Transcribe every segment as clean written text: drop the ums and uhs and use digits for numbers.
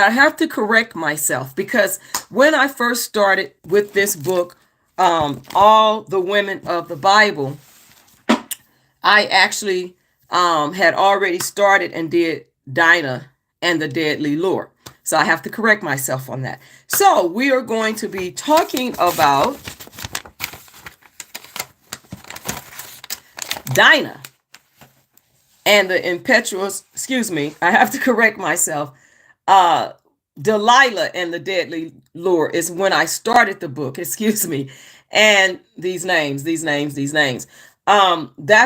I have to correct myself, because when I first started with this book, all the women of the Bible, I actually had already started and did Dinah and the Deadly Lure. So I have to correct myself on that. So we are going to be talking about Dinah and the Impetuous, excuse me, I have to correct myself. Uh, Delilah and the Deadly Lure is when I started the book, excuse me. And these names. That's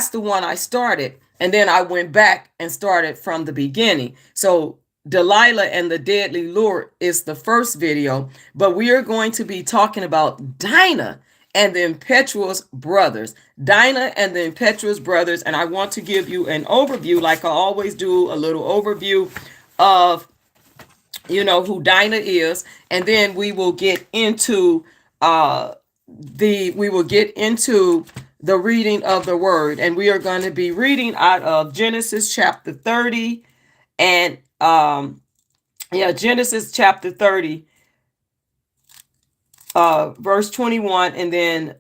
the one I started. And then I went back and started from the beginning. So Delilah and the Deadly Lure is the first video, but we are going to be talking about Dinah and the Impetuous brothers. Dinah and the Impetuous brothers. And I want to give you an overview, like I always do, a little overview of who Dinah is, and then we will get into the reading of the word, and we are going to be reading out of Genesis chapter 30, and Genesis chapter 30, verse 21, and then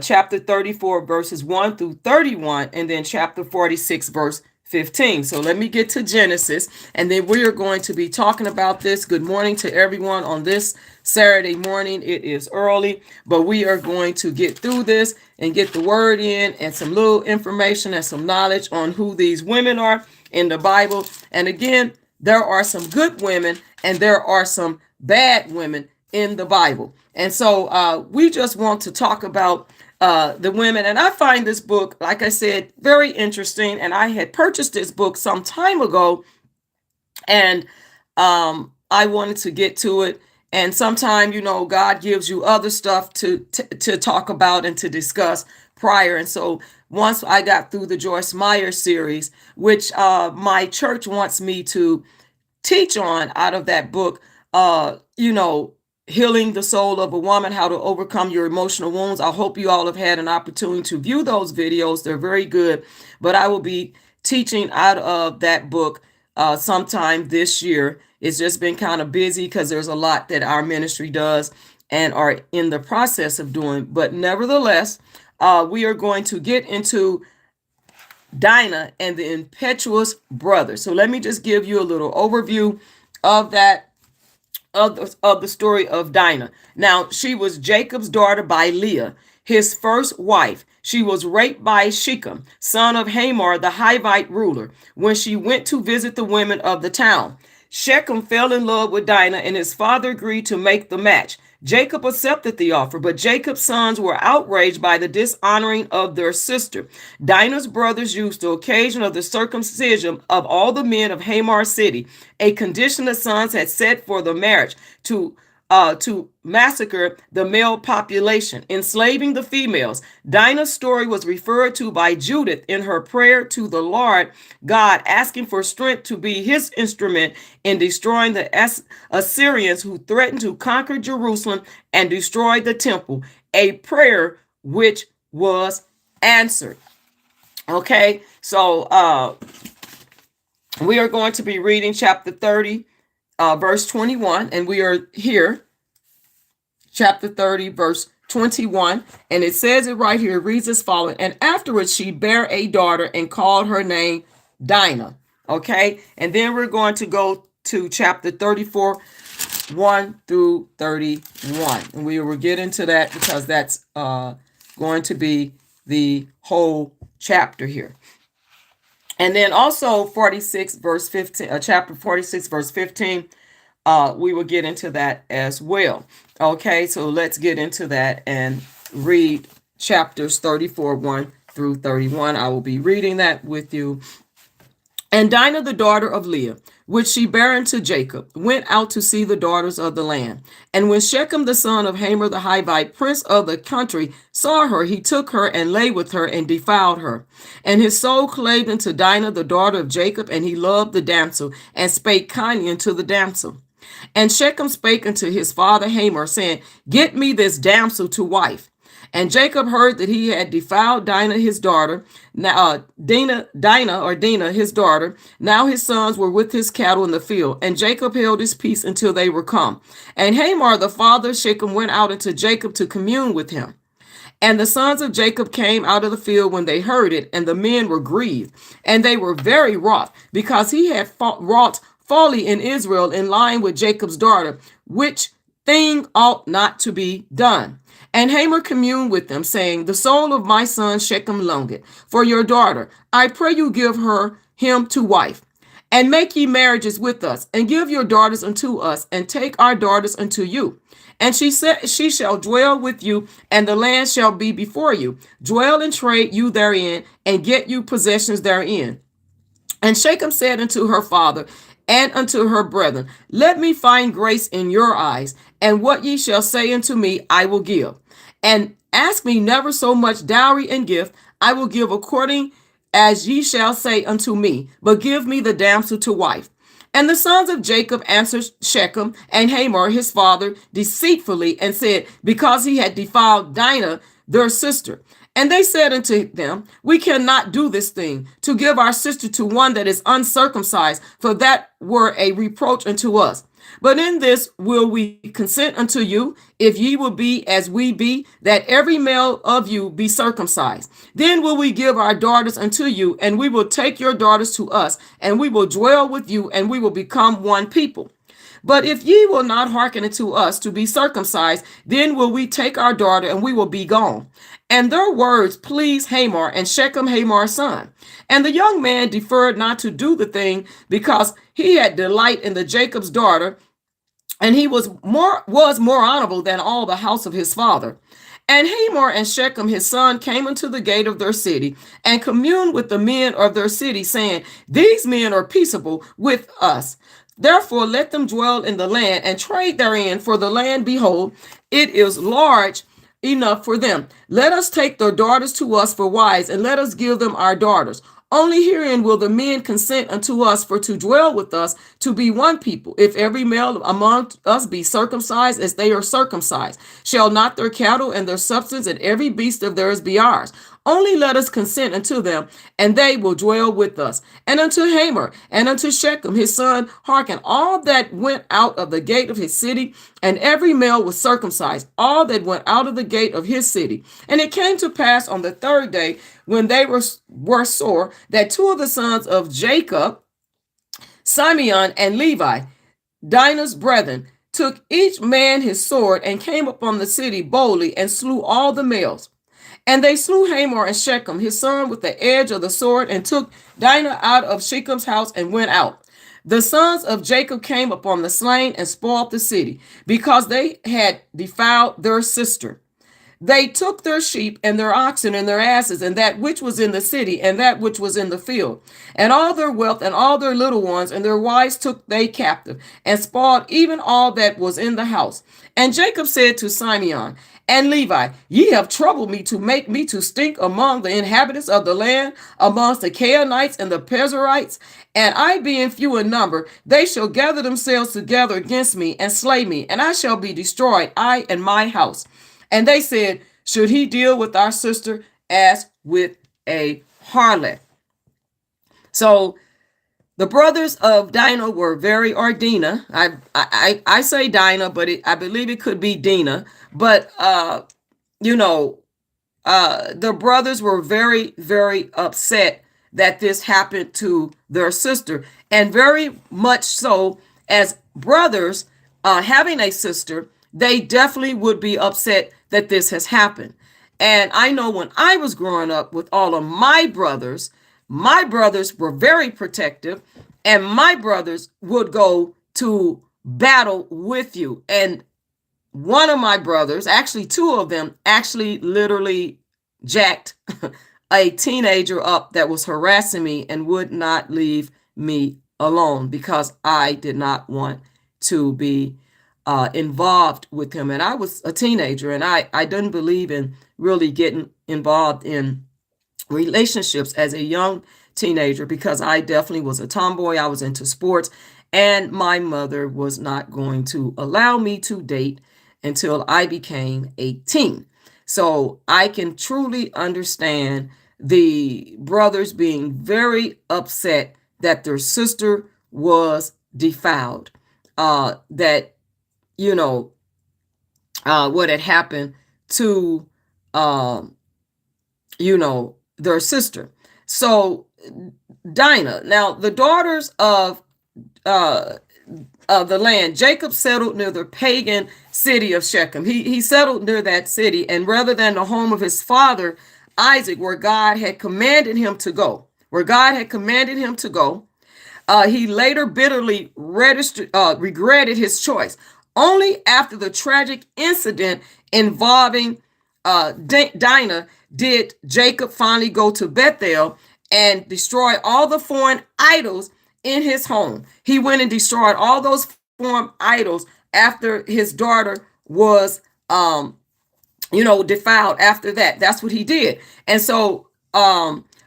chapter 34 verses 1 through 31, and then chapter 46 verse 15. So let me get to Genesis, and then we are going to be talking about this. Good morning to everyone on this Saturday morning. It is early, but we are going to get through this and get the word in and some little information and some knowledge on who these women are in the Bible. And again, there are some good women and there are some bad women in the Bible. And so we just want to talk about the women. And I find this book, like I said, very interesting. And I had purchased this book some time ago, and I wanted to get to it. And sometimes, God gives you other stuff to talk about and to discuss prior. And so once I got through the Joyce Meyer series, which my church wants me to teach on out of that book, Healing the Soul of a Woman, How to Overcome Your Emotional Wounds. I hope you all have had an opportunity to view those videos. They're very good. But I will be teaching out of that book sometime this year. It's just been kind of busy because there's a lot that our ministry does and are in the process of doing. But nevertheless, we are going to get into Dinah and the Impetuous brothers. So let me just give you a little overview of that. Of the story of Dinah. Now, she was Jacob's daughter by Leah, his first wife. She was raped by Shechem, son of Hamor, the Hivite ruler, when she went to visit the women of the town. Shechem fell in love with Dinah, and his father agreed to make the match. Jacob accepted the offer, but Jacob's sons were outraged by the dishonoring of their sister. Dinah's brothers used the occasion of the circumcision of all the men of Hamar's city, a condition the sons had set for the marriage, to massacre the male population, enslaving the females. Dinah's story was referred to by Judith in her prayer to the Lord God, asking for strength to be his instrument in destroying the Assyrians who threatened to conquer Jerusalem and destroy the temple, a prayer which was answered. Okay, so we are going to be reading chapter 30, verse 21, and we are here, chapter 30, verse 21, and it says it right here. It reads as following: and afterwards she bare a daughter and called her name Dinah. Okay, and then we're going to go to chapter 34, 1 through 31, and we will get into that because that's going to be the whole chapter here. And then also 46 verse 15, chapter 46 verse 15, we will get into that as well. Okay, so let's get into that and read chapters 34, 1 through 31. I will be reading that with you. And Dinah, the daughter of Leah, which she bare unto Jacob, went out to see the daughters of the land. And when Shechem, the son of Hamor the Hivite, prince of the country, saw her, he took her and lay with her and defiled her. And his soul clave unto Dinah, the daughter of Jacob, and he loved the damsel, and spake kindly unto the damsel. And Shechem spake unto his father Hamor, saying, Get me this damsel to wife. And Jacob heard that he had defiled Dinah, his daughter. Now, Dinah, his daughter. Now his sons were with his cattle in the field. And Jacob held his peace until they were come. And Hamor, the father of Shechem, went out unto Jacob to commune with him. And the sons of Jacob came out of the field when they heard it, and the men were grieved, and they were very wroth, because he had wrought folly in Israel in lying with Jacob's daughter, which thing ought not to be done. And Hamor communed with them, saying, The soul of my son Shechem longeth for your daughter. I pray you give him to wife, and make ye marriages with us, and give your daughters unto us, and take our daughters unto you. And she said, She shall dwell with you, and the land shall be before you. Dwell and trade you therein, and get you possessions therein. And Shechem said unto her father and unto her brethren, Let me find grace in your eyes, and what ye shall say unto me I will give. And ask me never so much dowry and gift, I will give according as ye shall say unto me, but give me the damsel to wife. And the sons of Jacob answered Shechem and Hamor his father deceitfully, and said, Because he had defiled Dinah their sister. And they said unto them, We cannot do this thing, to give our sister to one that is uncircumcised, for that were a reproach unto us. But in this will we consent unto you, if ye will be as we be, that every male of you be circumcised. Then will we give our daughters unto you, and we will take your daughters to us, and we will dwell with you, and we will become one people. But if ye will not hearken unto us to be circumcised, then will we take our daughter, and we will be gone. And their words pleased Hamor, and Shechem Hamor's son. And the young man deferred not to do the thing, because he had delight in the Jacob's daughter, and he was more honorable than all the house of his father. And Hamor and Shechem his son came unto the gate of their city, and communed with the men of their city, saying, These men are peaceable with us. Therefore let them dwell in the land, and trade therein, for the land, behold, it is large enough for them. Let us take their daughters to us for wives, and let us give them our daughters. Only herein will the men consent unto us for to dwell with us, to be one people. If every male among us be circumcised as they are circumcised, shall not their cattle and their substance and every beast of theirs be ours? Only let us consent unto them, and they will dwell with us. And unto Hamor and unto Shechem his son hearken all that went out of the gate of his city, and every male was circumcised, all that went out of the gate of his city. And it came to pass on the third day, when they were sore, that two of the sons of Jacob, Simeon and Levi, Dinah's brethren, took each man his sword, and came upon the city boldly, and slew all the males. And they slew Hamor and Shechem his son with the edge of the sword, and took Dinah out of Shechem's house, and went out. The sons of Jacob came upon the slain, and spoiled the city, because they had defiled their sister. They took their sheep and their oxen and their asses, and that which was in the city, and that which was in the field, and all their wealth, and all their little ones, and their wives took they captive, and spoiled even all that was in the house. And Jacob said to Simeon and Levi, Ye have troubled me to make me to stink among the inhabitants of the land, amongst the Canaanites and the Perizzites, and I being few in number, they shall gather themselves together against me, and slay me, and I shall be destroyed, I and my house. And they said, Should he deal with our sister as with a harlot? So the brothers of Dinah were very, or Dinah. I say Dinah, but I believe it could be Dinah. But the brothers were very, very upset that this happened to their sister, and very much so, as brothers having a sister, they definitely would be upset that this has happened. And I know when I was growing up with all of my brothers were very protective, and my brothers would go to battle with you. And one of my brothers, actually two of them, actually literally jacked a teenager up that was harassing me and would not leave me alone, because I did not want to be involved with him. And I was a teenager, and I didn't believe in really getting involved in relationships as a young teenager, because I definitely was a tomboy. I was into sports, and my mother was not going to allow me to date until I became 18. So I can truly understand the brothers being very upset that their sister was defiled. That, you know, what had happened to, um, their sister. So Dinah, now the daughters uh, of the land, Jacob settled near the pagan city of Shechem. He settled near that city, and rather than the home of his father Isaac, where God had commanded him to go, he later bitterly regretted his choice. Only after the tragic incident involving Dinah did Jacob finally go to Bethel and destroy all the foreign idols in his home. He went and destroyed all those foreign idols after his daughter was defiled after that. That's what he did. And so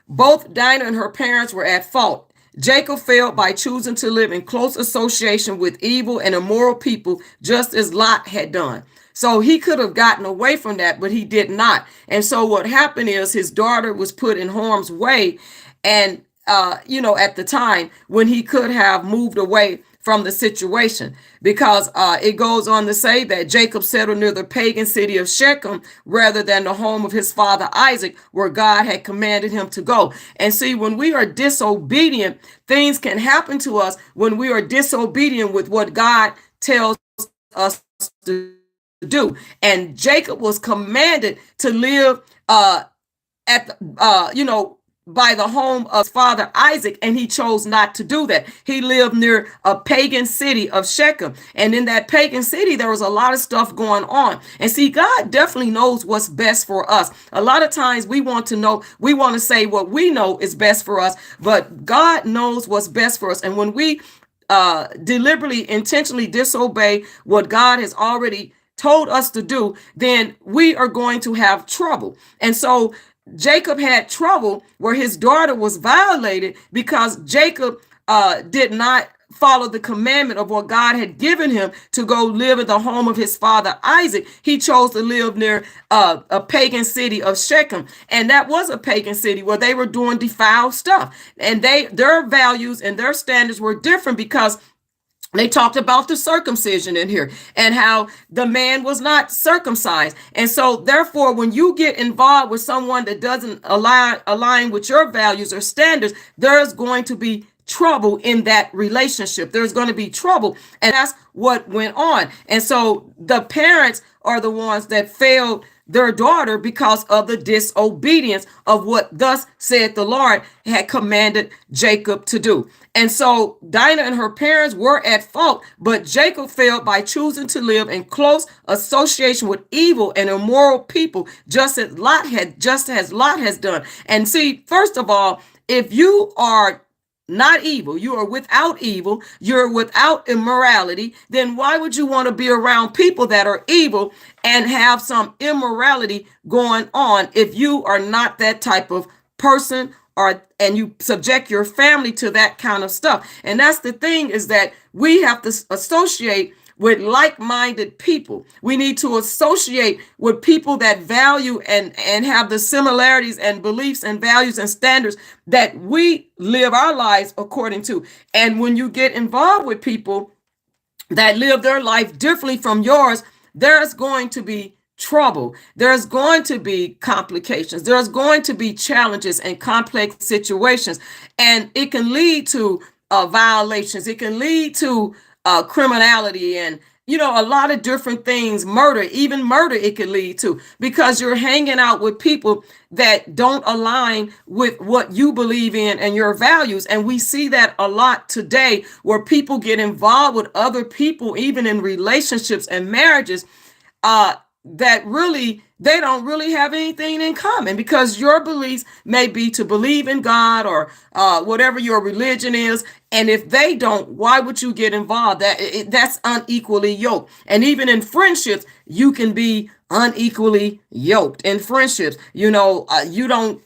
both Dinah and her parents were at fault. Jacob failed by choosing to live in close association with evil and immoral people, just as Lot had done. So he could have gotten away from that, but he did not. And so what happened is his daughter was put in harm's way. And, at the time when he could have moved away from the situation, because it goes on to say that Jacob settled near the pagan city of Shechem rather than the home of his father Isaac, where God had commanded him to go. And see, when we are disobedient, things can happen to us when we are disobedient with what God tells us to do. And Jacob was commanded to live by the home of father Isaac, and he chose not to do that. He lived near a pagan city of Shechem, and in that pagan city there was a lot of stuff going on. And see, God definitely knows what's best for us. A lot of times we want to say what we know is best for us, but God knows what's best for us. And when we deliberately, intentionally disobey what God has already told us to do, then we are going to have trouble. And so Jacob had trouble where his daughter was violated because Jacob did not follow the commandment of what God had given him to go live in the home of his father Isaac. He chose to live near a pagan city of Shechem, and that was a pagan city where they were doing defiled stuff, and their values and their standards were different because they talked about the circumcision in here and how the man was not circumcised. And so therefore, when you get involved with someone that doesn't align with your values or standards, there's going to be trouble in that relationship. There's going to be trouble. And that's what went on. And so the parents are the ones that failed their daughter because of the disobedience of what thus said the Lord had commanded Jacob to do. And so Dinah and her parents were at fault, but Jacob failed by choosing to live in close association with evil and immoral people, just as Lot has done. And see, first of all, if you are not evil, you are without evil, you're without immorality, then why would you want to be around people that are evil and have some immorality going on if you are not that type of person, and you subject your family to that kind of stuff? And that's the thing, is that we have to associate with like-minded people. We need to associate with people that value and have the similarities and beliefs and values and standards that we live our lives according to. And when you get involved with people that live their life differently from yours, there's going to be trouble. There's going to be complications. There's going to be challenges and complex situations. And it can lead to violations. It can lead to criminality and, a lot of different things, even murder it could lead to, because you're hanging out with people that don't align with what you believe in and your values. And we see that a lot today, where people get involved with other people, even in relationships and marriages, that really, they don't really have anything in common, because your beliefs may be to believe in God or whatever your religion is. And if they don't, why would you get involved? That's unequally yoked. And even in friendships, you can be unequally yoked in friendships. You don't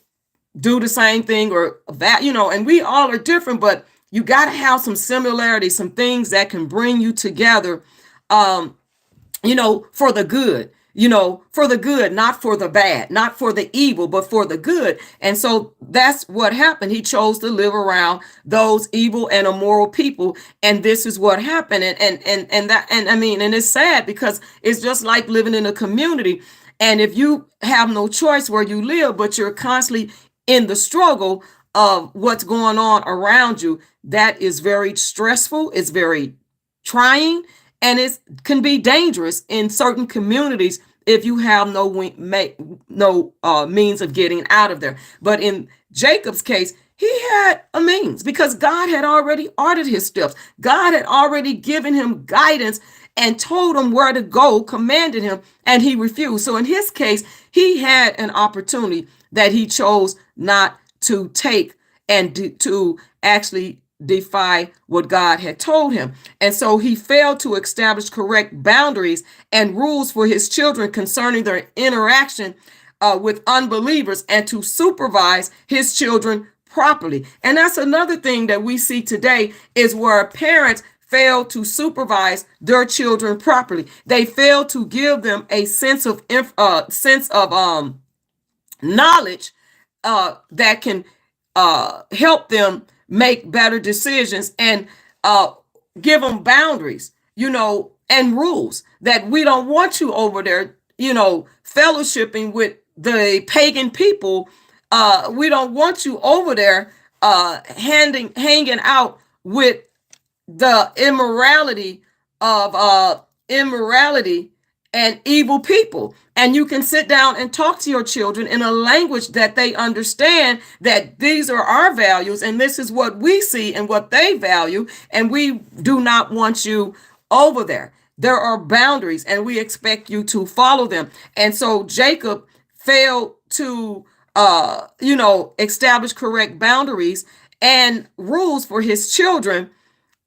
do the same thing or that, and we all are different, but you got to have some similarities, some things that can bring you together, for the good. for the good, not for the bad, not for the evil, but for the good. And so that's what happened. He chose to live around those evil and immoral people. And this is what happened. And it's sad because it's just like living in a community. And if you have no choice where you live, but you're constantly in the struggle of what's going on around you, that is very stressful. It's very trying, and it can be dangerous in certain communities if you have no means of getting out of there. But in Jacob's case, he had a means because God had already ordered his steps. God had already given him guidance and told him where to go, commanded him, and he refused. So in his case, he had an opportunity that he chose not to take and to actually defy what God had told him. And so he failed to establish correct boundaries and rules for his children concerning their interaction with unbelievers and to supervise his children properly. And that's another thing that we see today is where parents fail to supervise their children properly. They fail to give them a sense of knowledge that can help them make better decisions and give them boundaries, and rules that we don't want you over there, fellowshipping with the pagan people. We don't want you over there hanging out with the immorality and evil people. And you can sit down and talk to your children in a language that they understand, that these are our values and this is what we see and what they value, and we do not want you over there. There are boundaries and we expect you to follow them. And so Jacob failed to establish correct boundaries and rules for his children.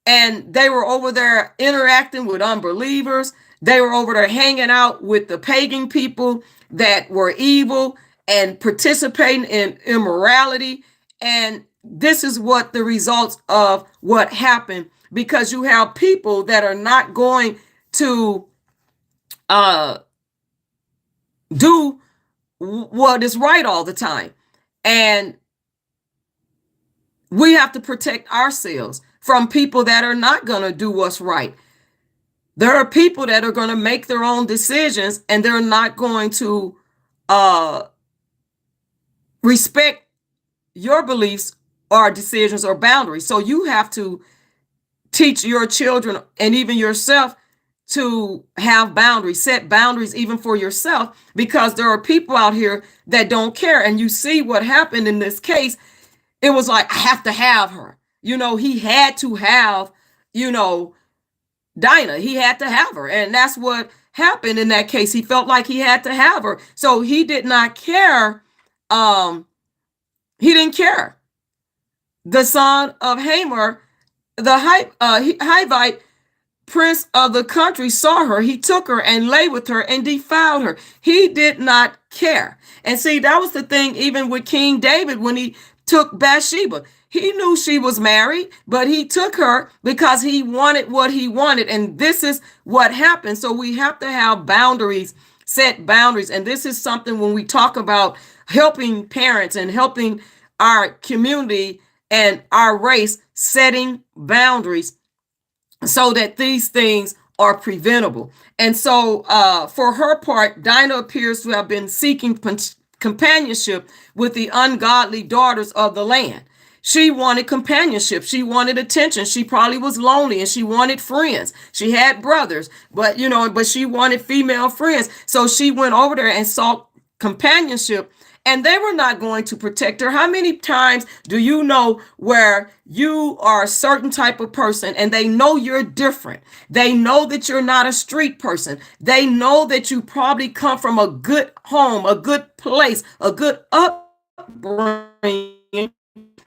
And they were over there interacting with unbelievers. They were over there hanging out with the pagan people that were evil and participating in immorality. And this is what the results of what happened, because you have people that are not going to do what is right all the time. And we have to protect ourselves from people that are not going to do what's right. There are people that are going to make their own decisions and they're not going to respect your beliefs or decisions or boundaries. So you have to teach your children and even yourself to have boundaries, set boundaries even for yourself, because there are people out here that don't care. And you see what happened in this case. It was like, I have to have her. He had to have, Dinah. He had to have her. And that's what happened in that case. He felt like he had to have her. So he did not care. He didn't care. The son of Hamor, the Hivite prince of the country, saw her. He took her and lay with her and defiled her. He did not care. And see, that was the thing, even with King David, when he took Bathsheba. He knew she was married, but he took her because he wanted what he wanted. And this is what happened. So we have to have boundaries, set boundaries. And this is something when we talk about helping parents and helping our community and our race, setting boundaries so that these things are preventable. And so for her part, Dinah appears to have been seeking companionship with the ungodly daughters of the land. She wanted companionship. She wanted attention. She probably was lonely and she wanted friends. She had brothers, but she wanted female friends. So she went over there and sought companionship, and they were not going to protect her. How many times do you know where you are a certain type of person and they know you're different? They know that you're not a street person. They know that you probably come from a good home, a good place, a good upbringing.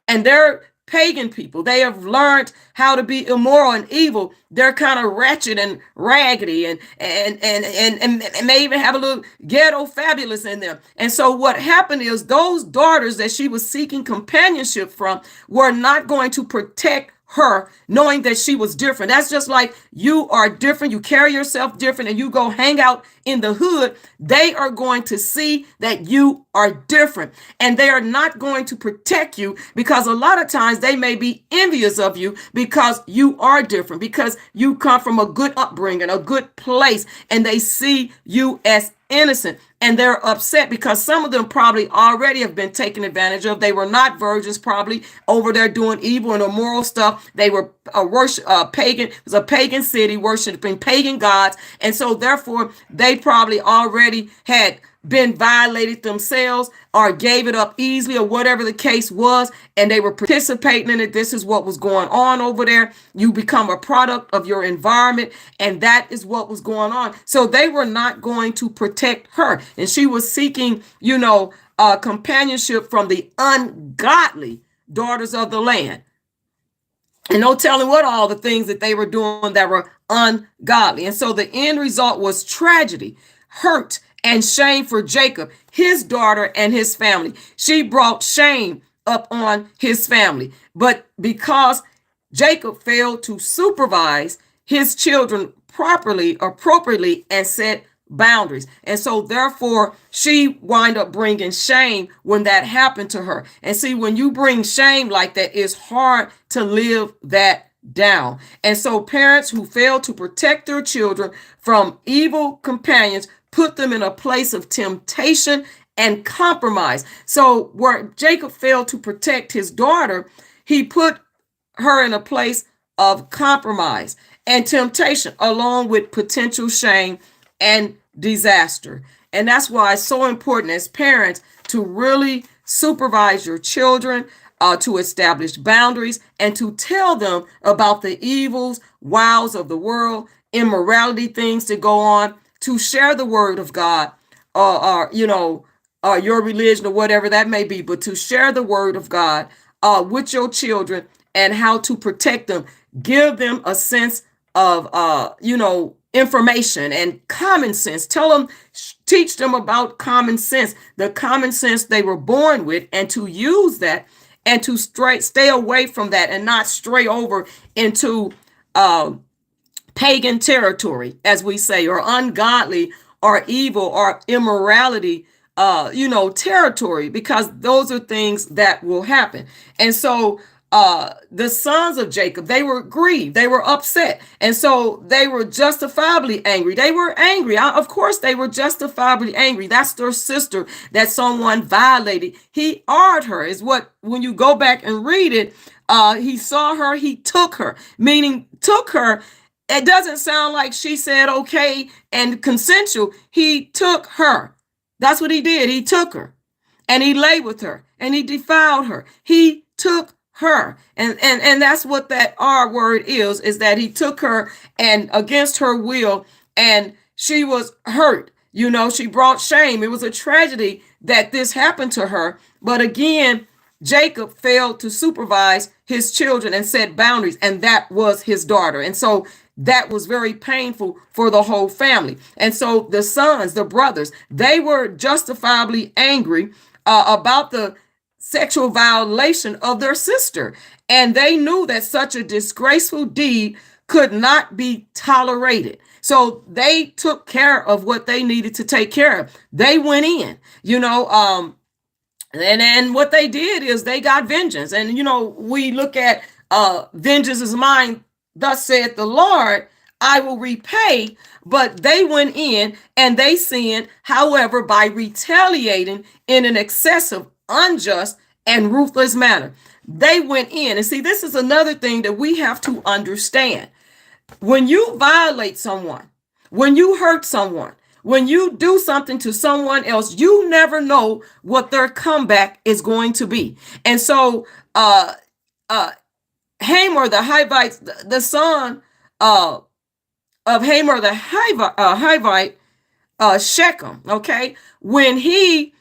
And they're pagan people. They have learned how to be immoral and evil. They're kind of wretched and raggedy and may even have a little ghetto fabulous in them. And so what happened is those daughters that she was seeking companionship from were not going to protect her, knowing that she was different. That's just like you are different, you carry yourself different, and you go hang out in the hood. They are going to see that you are different, and they are not going to protect you, because a lot of times they may be envious of you because you are different, because you come from a good upbringing, a good place, and they see you as innocent, and they're upset because some of them probably already have been taken advantage of. They were not virgins, probably over there doing evil and immoral stuff. They were pagan. It was a pagan city, worshiping pagan gods, and so therefore they probably already had been violated themselves or gave it up easily, or whatever the case was, and they were participating in it. This is what was going on over there. You become a product of your environment, and that is what was going on. So they were not going to protect her, and she was seeking, companionship from the ungodly daughters of the land. And no telling what all the things that they were doing that were ungodly. And so the end result was tragedy, hurt, and shame for Jacob, his daughter, and his family. She brought shame up on his family. But because Jacob failed to supervise his children properly, appropriately, and set boundaries. And so therefore she wind up bringing shame when that happened to her. And see, when you bring shame like that, it's hard to live that down. And so parents who fail to protect their children from evil companions put them in a place of temptation and compromise. So where Jacob failed to protect his daughter, he put her in a place of compromise and temptation, along with potential shame and disaster. And that's why it's so important as parents to really supervise your children, to establish boundaries, and to tell them about the evils, wiles of the world, immorality, things to go on, to share the word of God, or your religion, or whatever that may be, but to share the word of God with your children and how to protect them. Give them a sense of, information and common sense. Tell them, teach them about common sense, the common sense they were born with, and to use that, and to stay away from that and not stray over into pagan territory, as we say, or ungodly or evil or immorality, territory, because those are things that will happen. And so the sons of Jacob, they were grieved, they were upset, and so they were justifiably angry. They were angry. Of course, they were justifiably angry. That's their sister that someone violated. He honored her, is what, when you go back and read it, he saw her, he took her, meaning took her. It doesn't sound like she said okay and consensual. He took her. That's what he did. He took her, and he lay with her, and he defiled her. He took her. And that's what that R word is that he took her, and against her will, and she was hurt. She brought shame. It was a tragedy that this happened to her. But again, Jacob failed to supervise his children and set boundaries, and that was his daughter. And so that was very painful for the whole family. And so the sons, the brothers, they were justifiably angry about the sexual violation of their sister. And they knew that such a disgraceful deed could not be tolerated. So they took care of what they needed to take care of. They went in, and what they did is they got vengeance. And, we look at vengeance is mine, thus saith the Lord, I will repay. But they went in and they sinned, however, by retaliating in an excessive, unjust, and ruthless manner. They went in. And see, this is another thing that we have to understand. When you violate someone, when you hurt someone, when you do something to someone else, you never know what their comeback is going to be. And so Hamor the Hivite, the son of Hamor the Hivite, Shechem, okay, when he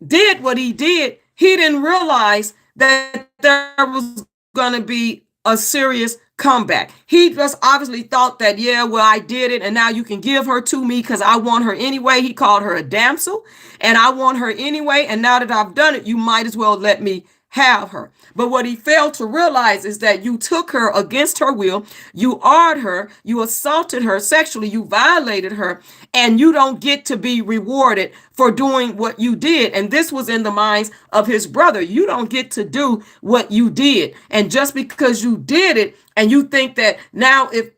did what he did, he didn't realize that there was going to be a serious comeback. He just obviously thought that, yeah, well, I did it, and now you can give her to me because I want her anyway. He called her a damsel, and I want her anyway, and now that I've done it, you might as well let me have her. But what he failed to realize is that you took her against her will, you awed her, you assaulted her sexually, you violated her, and you don't get to be rewarded for doing what you did. And this was in the minds of his brother. You don't get to do what you did. And just because you did it, and you think that now if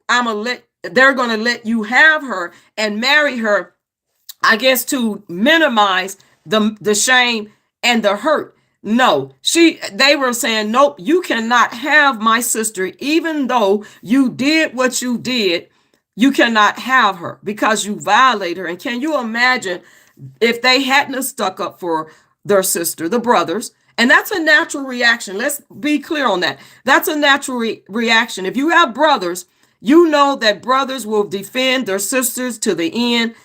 they're going to let you have her and marry her, I guess to minimize the shame and the hurt. No, they were saying, nope, you cannot have my sister, even though you did what you did. You cannot have her because you violated her. And can you imagine if they hadn't have stuck up for their sister, the brothers? And that's a natural reaction. Let's be clear on that. That's a natural reaction. If you have brothers, you know that brothers will defend their sisters to the end.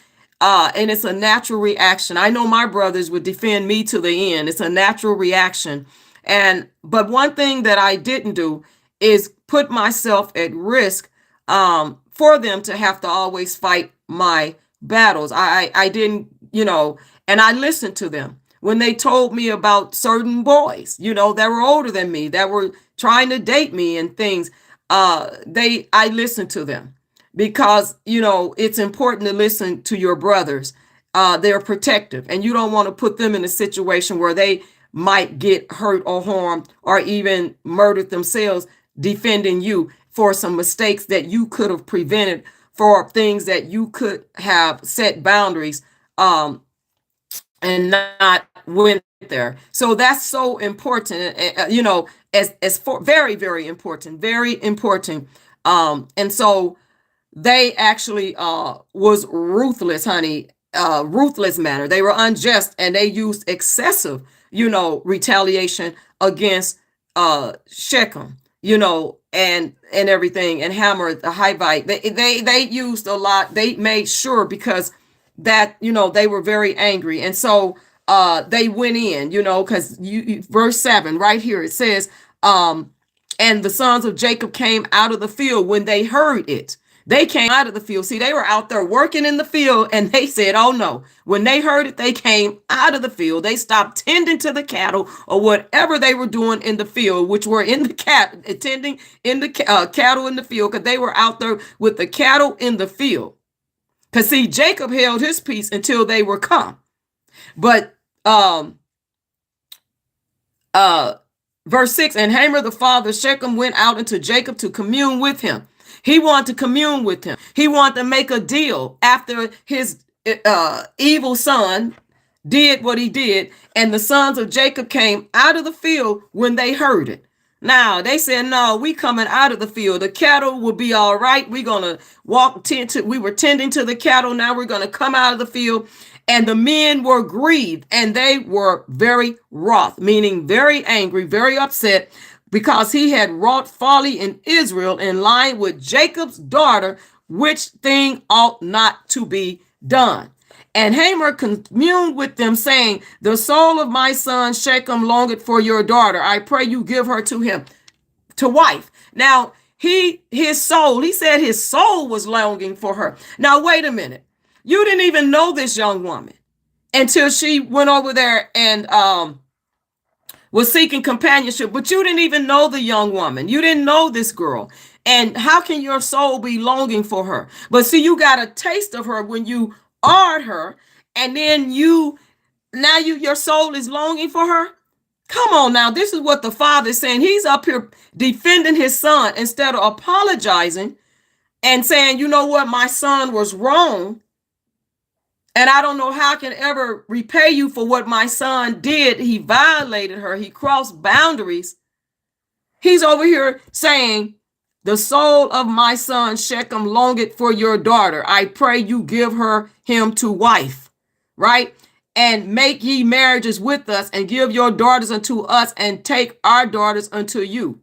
And it's a natural reaction. I know my brothers would defend me to the end. It's a natural reaction. But one thing that I didn't do is put myself at risk for them to have to always fight my battles. I didn't, and I listened to them when they told me about certain boys, that were older than me, that were trying to date me and things. I listened to them. Because, it's important to listen to your brothers. They're protective, and you don't want to put them in a situation where they might get hurt or harmed or even murdered themselves defending you for some mistakes that you could have prevented, for things that you could have set boundaries and not went there. So that's so important, as for very, very important, very important. And so they actually was ruthless, honey, ruthless manner. They were unjust, and they used excessive, retaliation against Shechem, and everything, and Hammer, the Hivite. They used a lot. They made sure, because that, they were very angry. And so they went in, because verse 7 right here, it says, and the sons of Jacob came out of the field when they heard it. They came out of the field. See, they were out there working in the field, and they said, oh no. When they heard it, they came out of the field. They stopped tending to the cattle or whatever they were doing in the field, which were in the tending in the cattle in the field, because they were out there with the cattle in the field. Because see, Jacob held his peace until they were come. But verse 6, and Hamor the father of Shechem went out into Jacob to commune with him. He wanted to commune with him. He wanted to make a deal after his evil son did what he did. And the sons of Jacob came out of the field when they heard it. Now, they said, no, we coming out of the field. The cattle will be all right. We're going to we were tending to the cattle. Now we're going to come out of the field. And the men were grieved, and they were very wroth, meaning very angry, very upset, because he had wrought folly in Israel in line with Jacob's daughter, which thing ought not to be done. And Hamor communed with them, saying, the soul of my son Shechem longeth for your daughter. I pray you give her to him to wife. Now, he said his soul was longing for her. Now, wait a minute. You didn't even know this young woman until she went over there and was seeking companionship, but you didn't even know the young woman. You didn't know this girl. And how can your soul be longing for her? But see, you got a taste of her when you awed her, and then your soul is longing for her. Come on now. This is what the father is saying. He's up here defending his son instead of apologizing and saying, you know what, my son was wrong. And I don't know how I can ever repay you for what my son did. He violated her. He crossed boundaries. He's over here saying, the soul of my son Shechem longeth for your daughter. I pray you give him to wife, right? And make ye marriages with us, and give your daughters unto us, and take our daughters unto you.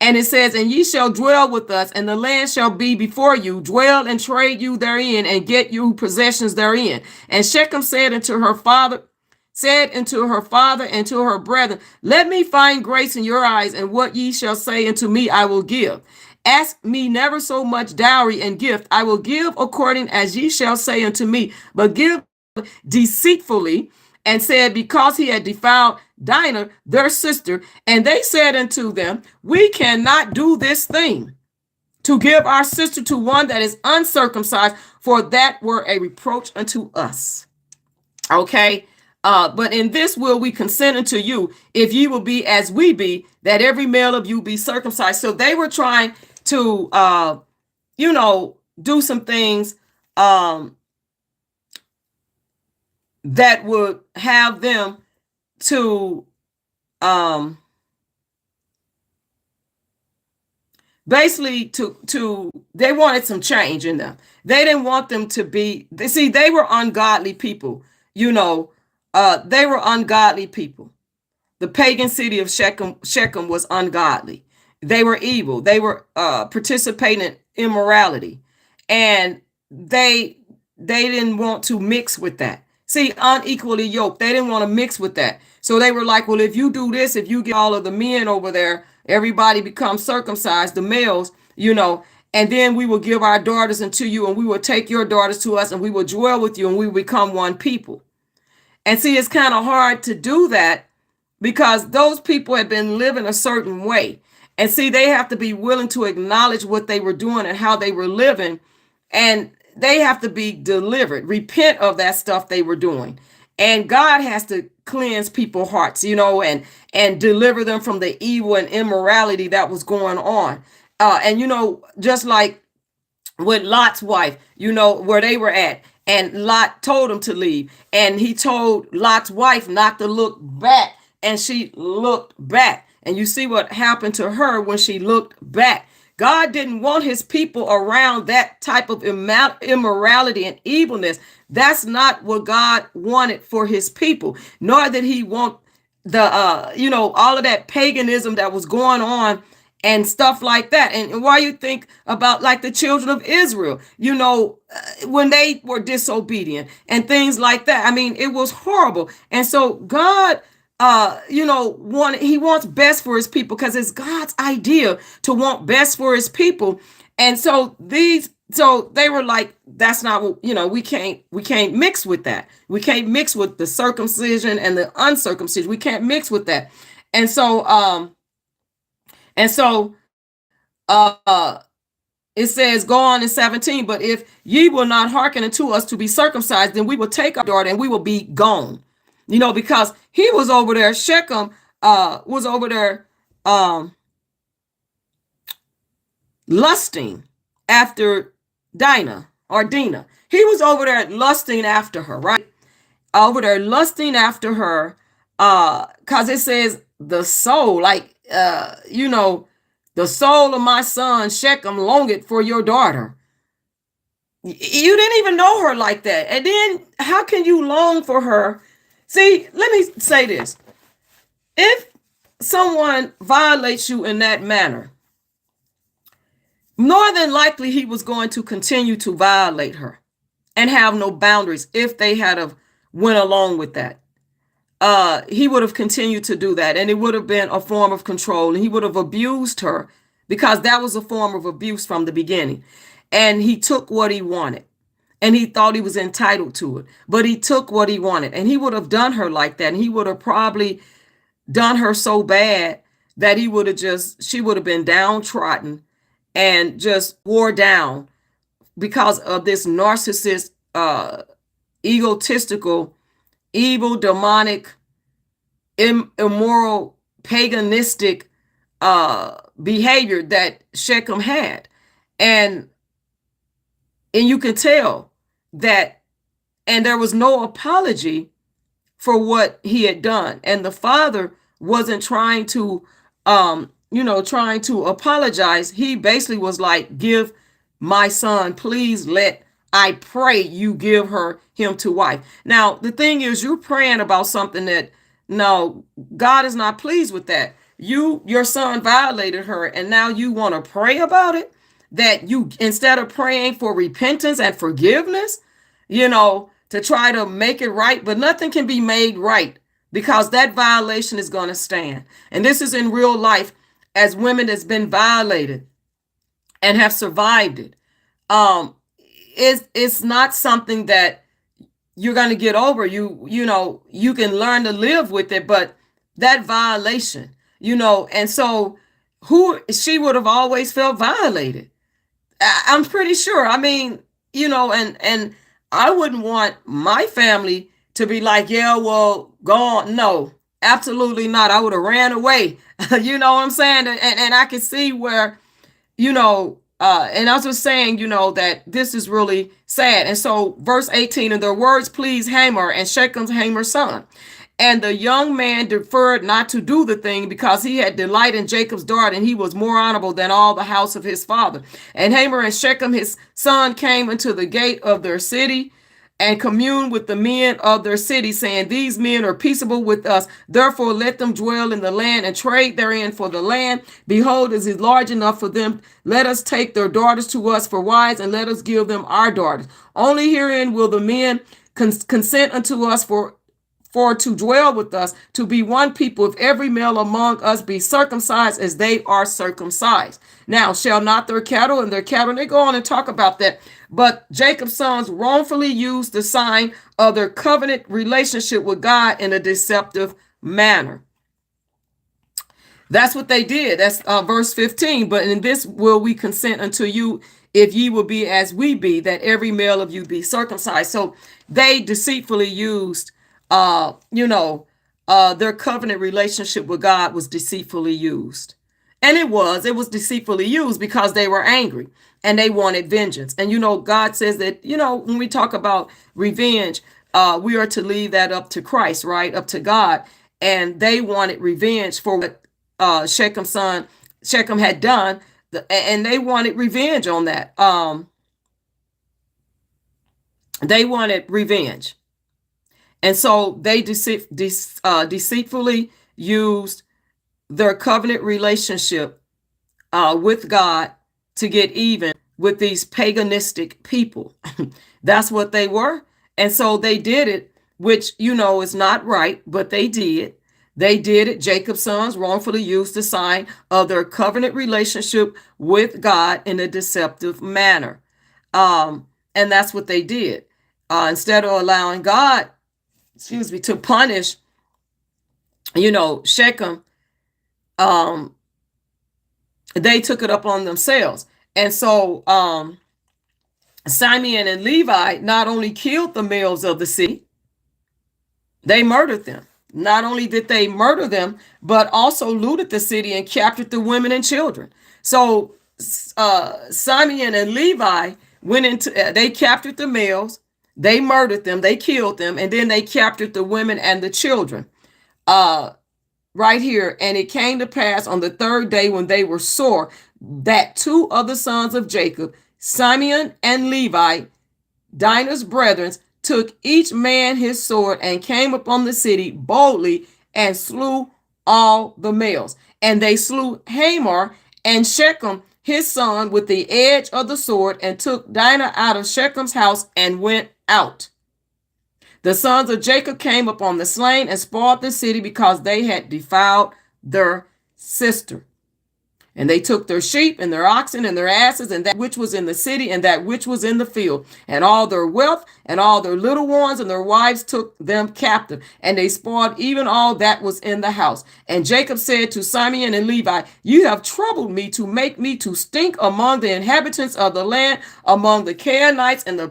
And it says, and ye shall dwell with us, and the land shall be before you. Dwell and trade you therein, and get you possessions therein. And Shechem said unto her father and to her brethren, let me find grace in your eyes, and what ye shall say unto me I will give. Ask me never so much dowry and gift. I will give according as ye shall say unto me, but give deceitfully, and said, because he had defiled Dinah, their sister, and they said unto them, we cannot do this thing, to give our sister to one that is uncircumcised, for that were a reproach unto us. Okay. But in this will we consent unto you, if ye will be as we be, that every male of you be circumcised. So they were trying to, do some things that would have them to basically to they wanted some change in them. They didn't want them to be, they were ungodly people. They were ungodly people. The pagan city of Shechem was ungodly. They were evil. They were participating in immorality, and they didn't want to mix with that. See, unequally yoked. They didn't want to mix with that. So they were like, well, if you do this, if you get all of the men over there, everybody becomes circumcised, the males, and then we will give our daughters unto you, and we will take your daughters to us, and we will dwell with you, and we will become one people. And see, it's kind of hard to do that because those people have been living a certain way. And see, they have to be willing to acknowledge what they were doing and how they were living. And they have to be delivered, repent of that stuff they were doing. And God has to cleanse people's hearts, and deliver them from the evil and immorality that was going on. Just like with Lot's wife, where they were at. And Lot told him to leave. And he told Lot's wife not to look back. And she looked back. And you see what happened to her when she looked back. God didn't want his people around that type of immorality and evilness. That's not what God wanted for his people. Nor did he want the, all of that paganism that was going on and stuff like that. And why you think about like the children of Israel, when they were disobedient and things like that. I mean, it was horrible. And so God, he wants best for his people because it's God's idea to want best for his people. And so they were like, that's not what, we can't mix with that. We can't mix with the circumcision and the uncircumcision. We can't mix with that. And so, it says, go on in 17, but if ye will not hearken unto us to be circumcised, then we will take our daughter and we will be gone. Because he was over there, Shechem was over there lusting after Dinah. He was over there lusting after her, right? Over there lusting after her, because it says the soul, the soul of my son Shechem longeth for your daughter. You didn't even know her like that. And then how can you long for her? See, let me say this. If someone violates you in that manner, more than likely he was going to continue to violate her and have no boundaries if they had have went along with that. He would have continued to do that, and it would have been a form of control, and he would have abused her because that was a form of abuse from the beginning. And he took what he wanted. And he thought he was entitled to it, but he took what he wanted, and he would have done her like that. And he would have probably done her so bad that she would have been downtrodden and just wore down because of this narcissist, egotistical, evil, demonic, immoral, paganistic behavior that Shechem had. And you could tell that, and there was no apology for what he had done. And the father wasn't trying to apologize. He basically was like, give my son, please I pray you give him to wife. Now, the thing is, you're praying about something that, no, God is not pleased with that. Your son violated her, and now you want to pray about it? That you, instead of praying for repentance and forgiveness, to try to make it right, but nothing can be made right because that violation is going to stand. And this is in real life as women that's been violated and have survived it. It's not something that you're going to get over. You know, you can learn to live with it, but that violation, you know, and so she would have always felt violated. I'm pretty sure. I mean, you know, and I wouldn't want my family to be like, yeah, well, go on. No, absolutely not. I would have ran away. You know what I'm saying? And I can see where, you know, and I was just saying, you know, that this is really sad. And so verse 18, and their words pleased Hamor and Shechem's Hamor's son. And the young man deferred not to do the thing because he had delight in Jacob's daughter, and he was more honorable than all the house of his father. And Hamor and Shechem, his son, came into the gate of their city and communed with the men of their city, saying, these men are peaceable with us. Therefore, let them dwell in the land and trade therein, for the land, behold, is large enough for them. Let us take their daughters to us for wives, and let us give them our daughters. Only herein will the men consent unto us for to dwell with us, to be one people, if every male among us be circumcised as they are circumcised. Now, shall not their cattle and they go on and talk about that. But Jacob's sons wrongfully used the sign of their covenant relationship with God in a deceptive manner. That's what they did. That's verse 15. But in this will we consent unto you, if ye will be as we be, that every male of you be circumcised. So they deceitfully used their covenant relationship with God was deceitfully used. And it was deceitfully used because they were angry and they wanted vengeance. And, you know, God says that, you know, when we talk about revenge, we are to leave that up to Christ, right? Up to God. And they wanted revenge for what Shechem had done. And they wanted revenge on that. They wanted revenge. And so they deceitfully used their covenant relationship with God to get even with these paganistic people. That's what they were. And so they did it, which, you know, is not right, but they did. They did it. Jacob's sons wrongfully used the sign of their covenant relationship with God in a deceptive manner. And that's what they did. Instead of allowing God, to punish, you know, Shechem, they took it up on themselves. And so Simeon and Levi not only killed the males of the city, they murdered them. Not only did they murder them, but also looted the city and captured the women and children. So Simeon and Levi went into, they captured the males, they murdered them, they killed them, and then they captured the women and the children. Right here, and it came to pass on the third day when they were sore, that two of the sons of Jacob, Simeon and Levi, Dinah's brethren, took each man his sword and came upon the city boldly and slew all the males. And they slew Hamor and Shechem his son with the edge of the sword, and took Dinah out of Shechem's house and went out. The sons of Jacob came upon the slain and spoiled the city, because they had defiled their sister. And they took their sheep and their oxen and their asses, and that which was in the city and that which was in the field, and all their wealth and all their little ones and their wives took them captive. And they spoiled even all that was in the house. And Jacob said to Simeon and Levi, you have troubled me to make me to stink among the inhabitants of the land, among the Canaanites and the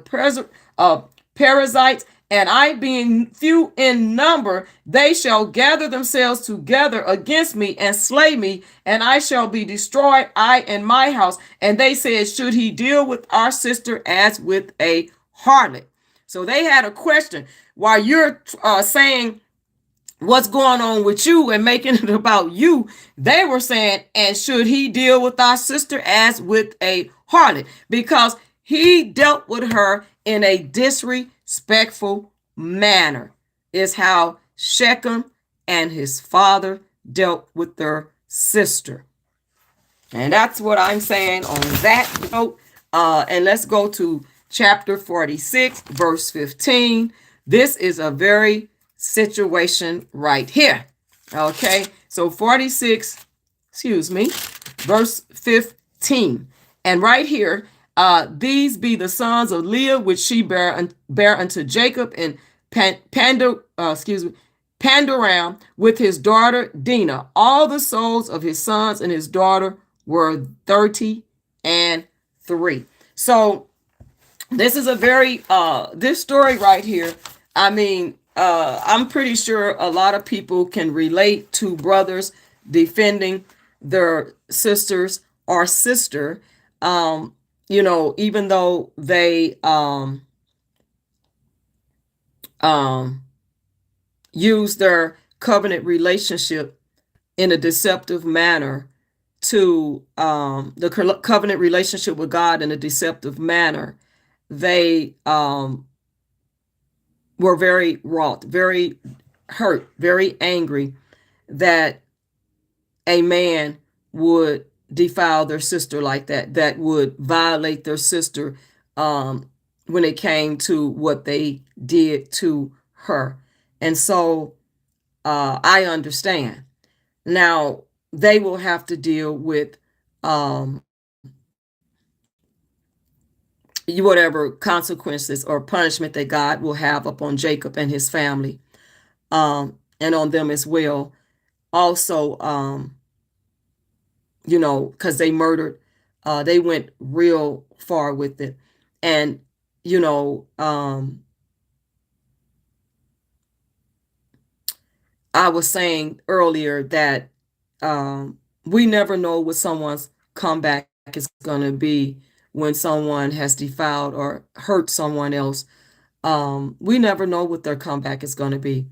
Perizzites. And I being few in number, they shall gather themselves together against me and slay me, and I shall be destroyed, I and my house. And they said, should he deal with our sister as with a harlot? So they had a question. While you're saying what's going on with you and making it about you, they were saying, and should he deal with our sister as with a harlot? Because he dealt with her in a disrespectful manner, is how Shechem and his father dealt with their sister. And that's what I'm saying on that note. And let's go to chapter 46, verse 15. This is a very situation right here. Okay, so 46, verse 15. And right here, These be the sons of Leah, which she bare unto Jacob, and Pandoram with his daughter Dinah. All the souls of his sons and his daughter were 30 and 3. So this is a very this story right here. I mean, I'm pretty sure a lot of people can relate to brothers defending their sisters or sister. Even though they use their covenant relationship in a deceptive manner to the covenant relationship with God in a deceptive manner. They were very wroth, very hurt, very angry that a man would defile their sister like that, that would violate their sister when it came to what they did to her. And so I understand. Now, they will have to deal with whatever consequences or punishment that God will have upon Jacob and his family, and on them as well. Also, because they murdered, they went real far with it. And, I was saying earlier that we never know what someone's comeback is going to be when someone has defiled or hurt someone else. We never know what their comeback is going to be.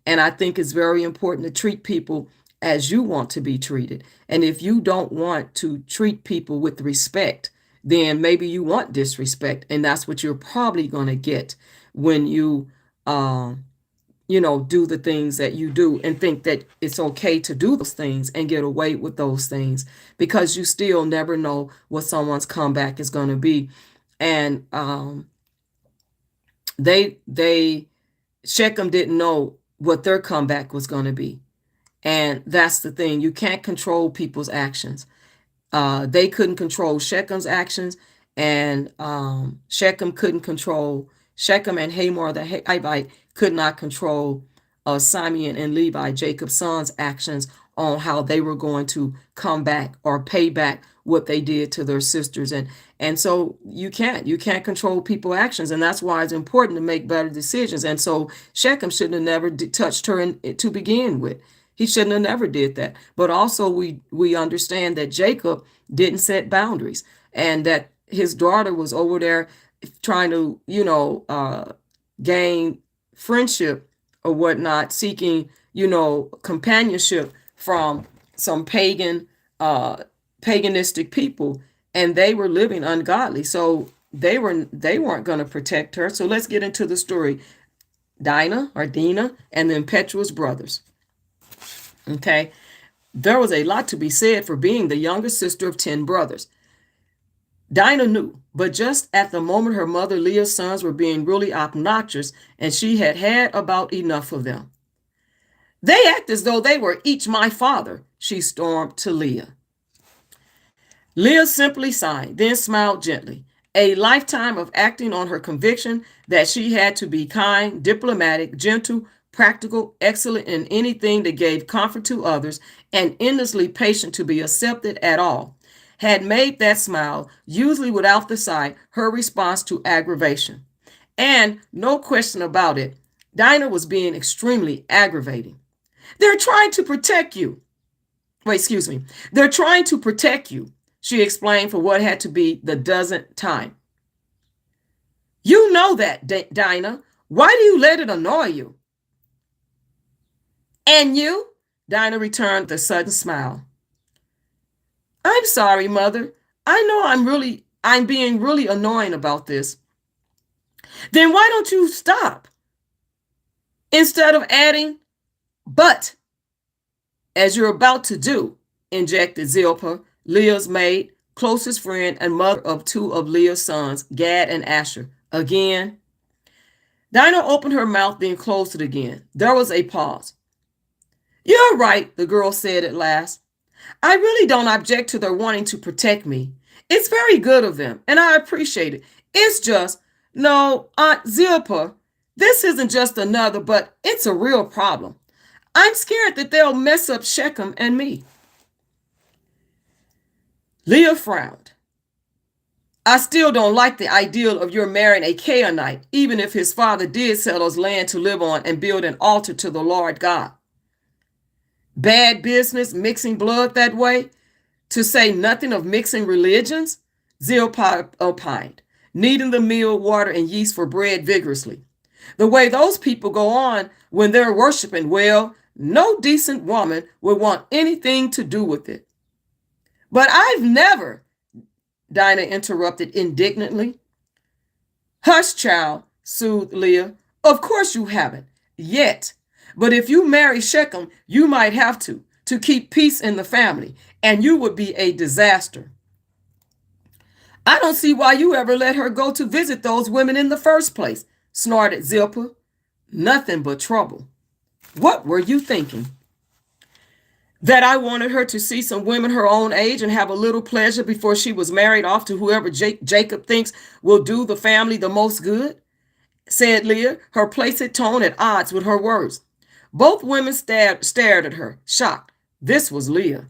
And I think it's very important to treat people as you want to be treated. And if you don't want to treat people with respect, then maybe you want disrespect. And that's what you're probably going to get when you do the things that you do and think that it's okay to do those things and get away with those things, because you still never know what someone's comeback is going to be. And Shechem didn't know what their comeback was going to be. And that's the thing. You can't control people's actions. They couldn't control Shechem's actions, and Shechem and Hamor the Hivite could not control Simeon and Levi, Jacob's sons' actions on how they were going to come back or pay back what they did to their sisters. And so you can't control people's actions, and that's why it's important to make better decisions. And so Shechem shouldn't have never touched her to begin with. He shouldn't have never did that. But also we understand that Jacob didn't set boundaries, and that his daughter was over there trying to, gain friendship or whatnot, seeking, companionship from some paganistic people, and they were living ungodly. So they weren't going to protect her. So let's get into the story. Dinah and the Impetuous brothers. Okay. There was a lot to be said for being the younger sister of 10 brothers. Dinah knew, but just at the moment her mother Leah's sons were being really obnoxious, and she had had about enough of them. They act as though they were each my father, she stormed to Leah. Leah simply sighed, then smiled gently. A lifetime of acting on her conviction that she had to be kind, diplomatic, gentle, practical, excellent in anything that gave comfort to others, and endlessly patient to be accepted at all, had made that smile, usually without the sigh, her response to aggravation. And no question about it, Dinah was being extremely aggravating. They're trying to protect you. They're trying to protect you, she explained for what had to be the dozenth time. You know that, Dinah. Why do you let it annoy you? And you? Dinah returned with a sudden smile. I'm sorry, Mother. I know I'm being really annoying about this. Then why don't you stop? Instead of adding, but, as you're about to do, injected Zilpah, Leah's maid, closest friend, and mother of 2 of Leah's sons, Gad and Asher. Again. Dinah opened her mouth, then closed it again. There was a pause. You're right, the girl said at last. I really don't object to their wanting to protect me. It's very good of them, and I appreciate it. It's just, no, Aunt Zilpah, this isn't just another, but it's a real problem. I'm scared that they'll mess up Shechem and me. Leah frowned. I still don't like the ideal of your marrying a Canaanite, even if his father did sell us land to live on and build an altar to the Lord God. Bad business mixing blood that way, to say nothing of mixing religions, Zilpah opined, kneading the meal, water, and yeast for bread vigorously. The way those people go on when they're worshiping, well, no decent woman would want anything to do with it. But I've never, Dinah interrupted indignantly. Hush, child, soothed Leah. Of course you haven't, yet. But if you marry Shechem, you might have to keep peace in the family, and you would be a disaster. I don't see why you ever let her go to visit those women in the first place, snorted Zilpah. Nothing but trouble. What were you thinking? That I wanted her to see some women her own age and have a little pleasure before she was married off to whoever Jacob thinks will do the family the most good? Said Leah, her placid tone at odds with her words. Both women stared at her, shocked. This was Leah.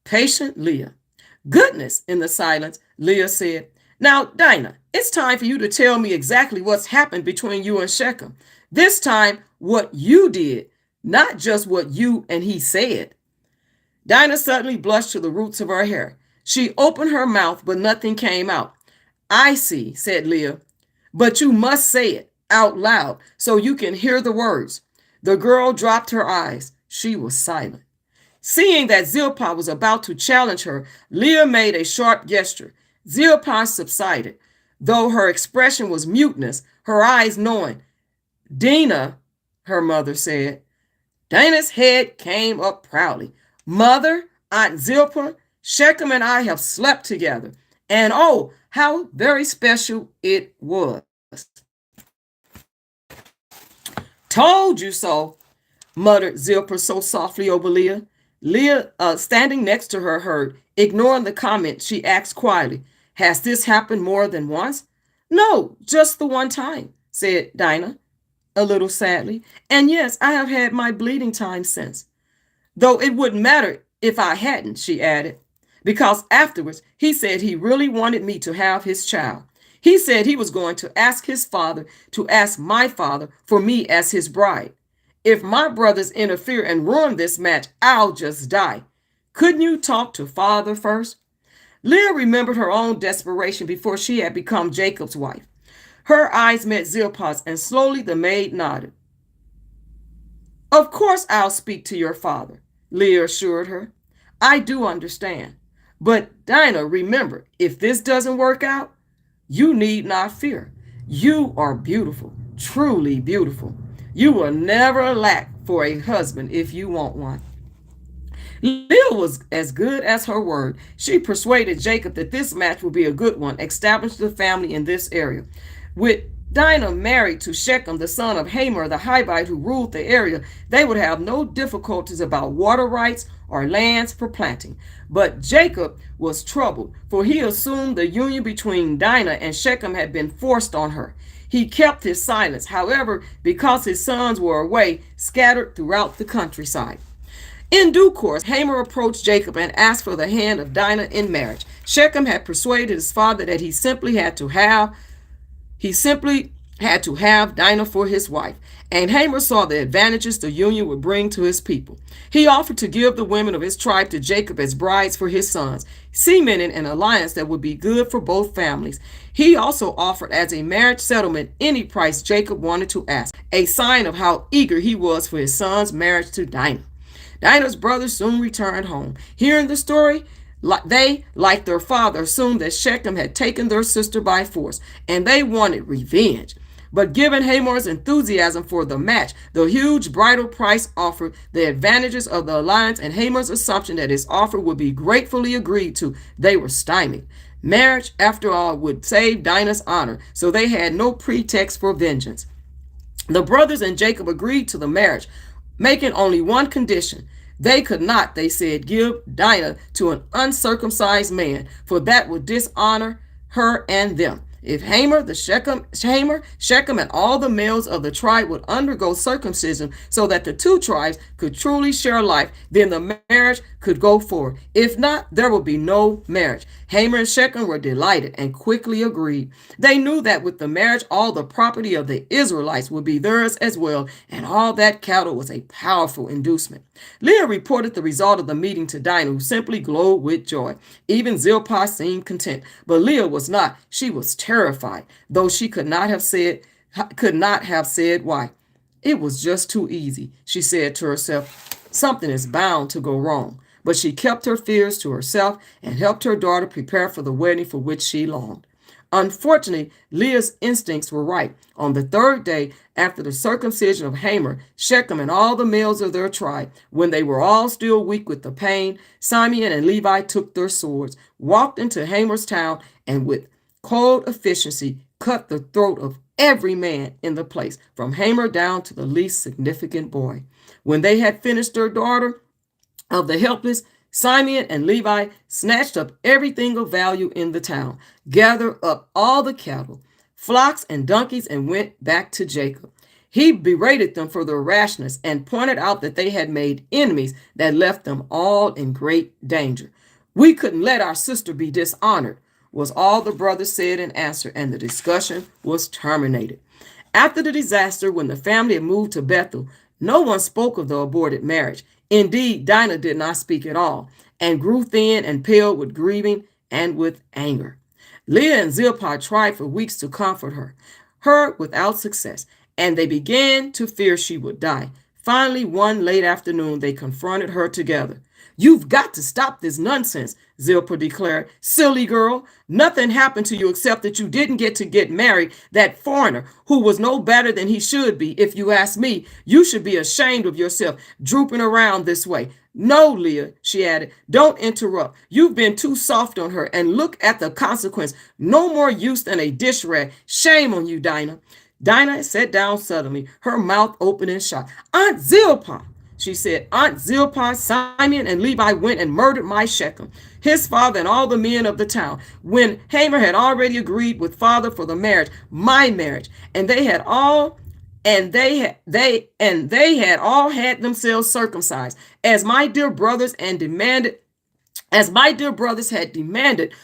Patient Leah. Goodness, in the silence, Leah said. Now, Dinah, it's time for you to tell me exactly what's happened between you and Shechem. This time, what you did, not just what you and he said. Dinah suddenly blushed to the roots of her hair. She opened her mouth, but nothing came out. I see, said Leah, but you must say it out loud so you can hear the words. The girl dropped her eyes. She was silent. Seeing that Zilpah was about to challenge her, Leah made a sharp gesture. Zilpah subsided, though her expression was mutinous, her eyes knowing. Dinah, her mother said. Dinah's head came up proudly. Mother, Aunt Zilpah, Shechem and I have slept together. And oh, how very special it was. Told you so, muttered Zilpah so softly over Leah. Leah, standing next to her, heard. Ignoring the comment, she asked quietly, has this happened more than once? No, just the one time, said Dinah, a little sadly. And yes, I have had my bleeding time since. Though it wouldn't matter if I hadn't, she added, because afterwards he said he really wanted me to have his child. He said he was going to ask his father to ask my father for me as his bride. If my brothers interfere and ruin this match, I'll just die. Couldn't you talk to father first? Leah remembered her own desperation before she had become Jacob's wife. Her eyes met Zilpah's, and slowly the maid nodded. Of course I'll speak to your father, Leah assured her. I do understand. But Dinah, remember, if this doesn't work out, you need not fear. You are beautiful, truly beautiful. You will never lack for a husband if you want one. Leah was as good as her word. She persuaded Jacob that this match would be a good one, established the family in this area. With Dinah married to Shechem, the son of Hamor, the Hivite who ruled the area, they would have no difficulties about water rights or lands for planting. But Jacob was troubled, for he assumed the union between Dinah and Shechem had been forced on her. He kept his silence, however, because his sons were away, scattered throughout the countryside. In due course, Hamor approached Jacob and asked for the hand of Dinah in marriage. Shechem had persuaded his father that he simply had to have Dinah for his wife, and Hamor saw the advantages the union would bring to his people. He offered to give the women of his tribe to Jacob as brides for his sons, cementing an alliance that would be good for both families. He also offered as a marriage settlement any price Jacob wanted to ask, a sign of how eager he was for his son's marriage to Dinah. Dinah's brothers soon returned home. Hearing the story, they, like their father, assumed that Shechem had taken their sister by force, and they wanted revenge. But given Hamor's enthusiasm for the match, the huge bridal price offered, the advantages of the alliance, and Hamor's assumption that his offer would be gratefully agreed to, they were stymied. Marriage, after all, would save Dinah's honor, so they had no pretext for vengeance. The brothers and Jacob agreed to the marriage, making only one condition. They could not, they said, give Dinah to an uncircumcised man, for that would dishonor her and them. If Shechem, and all the males of the tribe would undergo circumcision so that the two tribes could truly share life, then the marriage could go forward. If not, there would be no marriage. Hamor and Shechem were delighted and quickly agreed. They knew that with the marriage, all the property of the Israelites would be theirs as well, and all that cattle was a powerful inducement. Leah reported the result of the meeting to Dinah, who simply glowed with joy. Even Zilpah seemed content, but Leah was not. She was terrified, though she could not have said why. It was just too easy, she said to herself. Something is bound to go wrong. But she kept her fears to herself and helped her daughter prepare for the wedding for which she longed. Unfortunately, Leah's instincts were right. On the third day after the circumcision of Hamor, Shechem, and all the males of their tribe, when they were all still weak with the pain, Simeon and Levi took their swords, walked into Hamor's town, and with cold efficiency cut the throat of every man in the place, from Hamor down to the least significant boy. When they had finished their daughter of the helpless, Simeon and Levi snatched up everything of value in the town, gathered up all the cattle, flocks, and donkeys, and went back to Jacob. He berated them for their rashness and pointed out that they had made enemies that left them all in great danger. We couldn't let our sister be dishonored, was all the brothers said in answer, and the discussion was terminated. After the disaster, when the family had moved to Bethel, no one spoke of the aborted marriage. Indeed, Dinah did not speak at all, and grew thin and pale with grieving and with anger. Leah and Zilpah tried for weeks to comfort her without success, and they began to fear she would die. Finally, one late afternoon, they confronted her together. You've got to stop this nonsense, Zilpah declared. Silly girl, nothing happened to you except that you didn't get married that foreigner who was no better than he should be. If you ask me, you should be ashamed of yourself, drooping around this way. No, Leah, she added, don't interrupt. You've been too soft on her, and look at the consequence. No more use than a dish rag. Shame on you, Dinah. Dinah sat down suddenly, her mouth open in shock. Aunt Zilpah, she said, Aunt Zilpah, Simeon, and Levi went and murdered my Shechem, his father, and all the men of the town, when Hamor had already agreed with father for the marriage, my marriage, and they had all had themselves circumcised, as my dear brothers had demanded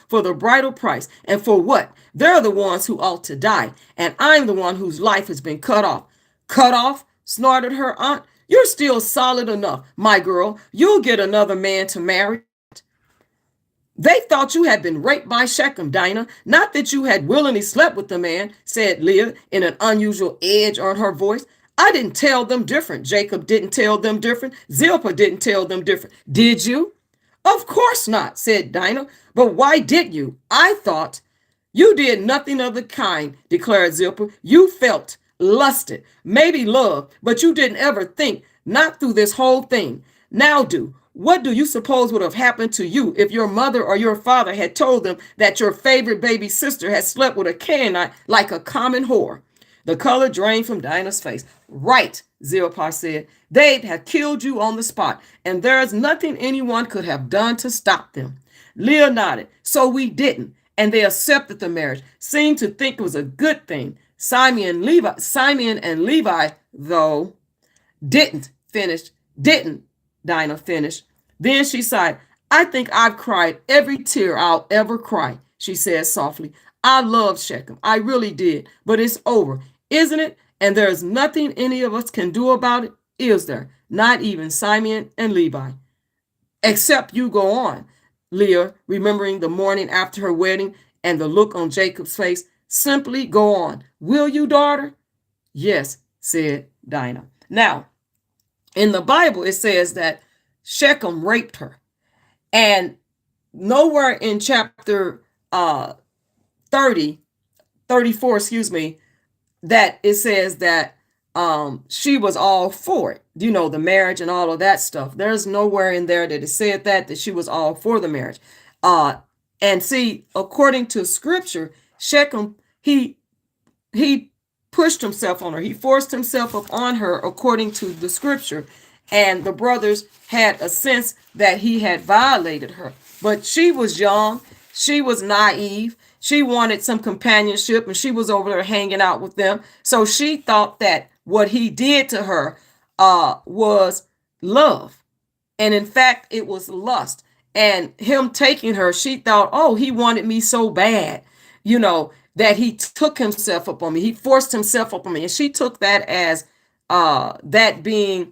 for the bridal price. And for what? They're the ones who ought to die, and I'm the one whose life has been cut off. Cut off? Snorted her aunt. You're still solid enough, my girl. You'll get another man to marry. They thought you had been raped by Shechem, Dinah, not that you had willingly slept with the man, said Leah in an unusual edge on her voice. I didn't tell them different. Jacob didn't tell them different. Zilpah didn't tell them different. Did you? Of course not, said Dinah. But why did you? I thought. You did nothing of the kind, declared Zilpah. You felt, lusted, maybe loved, but you didn't ever think, not through this whole thing. Now what do you suppose would have happened to you if your mother or your father had told them that your favorite baby sister had slept with a Canaanite like a common whore? The color drained from Dinah's face. Right, Zilpah said. They'd have killed you on the spot, and there's nothing anyone could have done to stop them. Leah nodded. So we didn't, and they accepted the marriage, seemed to think it was a good thing. Simeon and Levi, though, didn't, Dinah finished. Then she sighed. I think I've cried every tear I'll ever cry, she said softly. I loved Shechem. I really did. But it's over, isn't it? And there's nothing any of us can do about it, is there? Not even Simeon and Levi. Except you go on, Leah, remembering the morning after her wedding and the look on Jacob's face. Simply go on. Will you, daughter? Yes, said Dinah. Now, in the Bible, it says that Shechem raped her. And nowhere in chapter 34, that it says that she was all for it. You know, the marriage and all of that stuff. There's nowhere in there that it said that she was all for the marriage. And see, according to scripture, Shechem, he pushed himself on her. He forced himself upon her according to the scripture. And the brothers had a sense that he had violated her. But she was young, she was naive, she wanted some companionship, and she was over there hanging out with them. So she thought that what he did to her was love. And in fact, it was lust. And him taking her, she thought, oh, he wanted me so bad, that he took himself up on me. He forced himself up on me. And she took that as that being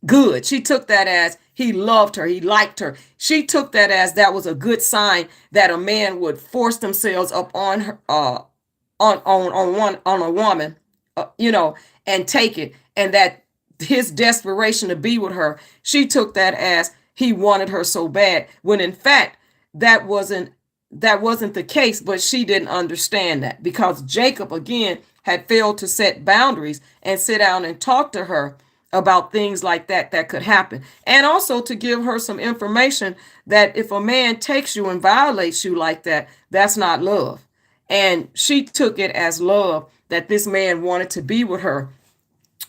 good. She took that as he loved her, he liked her. She took that as that was a good sign that a man would force themselves up on her, on a woman, and take it, and that his desperation to be with her, she took that as he wanted her so bad, when in fact that wasn't the case. But she didn't understand that, because Jacob again had failed to set boundaries and sit down and talk to her about things like that could happen, and also to give her some information that if a man takes you and violates you like that, that's not love. And she took it as love, that this man wanted to be with her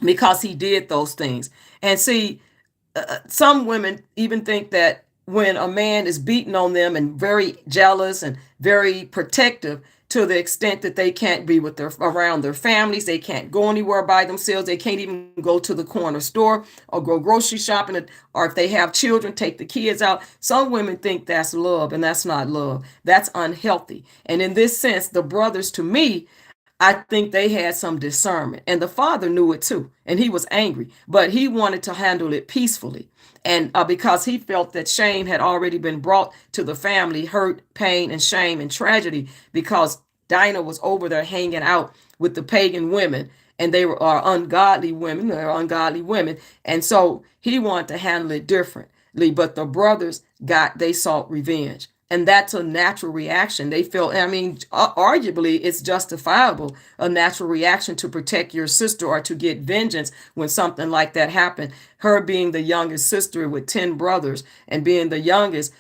because he did those things. And see, some women even think that when a man is beating on them and very jealous and very protective, to the extent that they can't be with around their families, they can't go anywhere by themselves, they can't even go to the corner store or go grocery shopping, or if they have children, take the kids out. Some women think that's love, and that's not love. That's unhealthy. And in this sense, the brothers, to me, I think they had some discernment, and the father knew it too, and he was angry, but he wanted to handle it peacefully. And because he felt that shame had already been brought to the family, hurt, pain, and shame and tragedy, because Dinah was over there hanging out with the pagan women, and they were ungodly women. They were ungodly women, and so he wanted to handle it differently. But the brothers they sought revenge. And that's a natural reaction. They feel, I mean, arguably, it's justifiable, a natural reaction to protect your sister or to get vengeance when something like that happened. Her being the youngest sister with 10 brothers and being the youngest,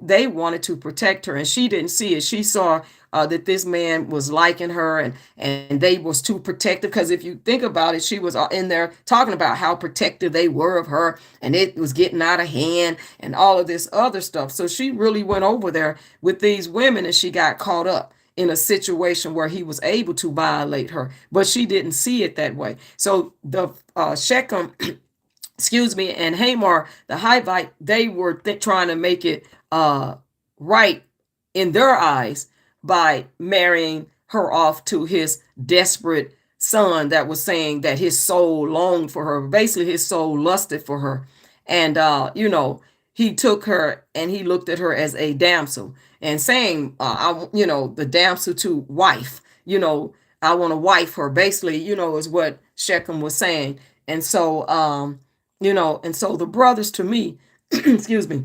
they wanted to protect her, and she didn't see it. She saw that this man was liking her, and they was too protective, because if you think about it, she was in there talking about how protective they were of her, and it was getting out of hand and all of this other stuff. So she really went over there with these women, and she got caught up in a situation where he was able to violate her, but she didn't see it that way. So the Shechem excuse me, and Hamor the Hivite, they were trying to make it right in their eyes by marrying her off to his desperate son that was saying that his soul longed for her. Basically, his soul lusted for her. And, he took her and he looked at her as a damsel and saying, the damsel to wife, I want to wife her, basically, is what Shechem was saying. And so, and so the brothers, to me, excuse me,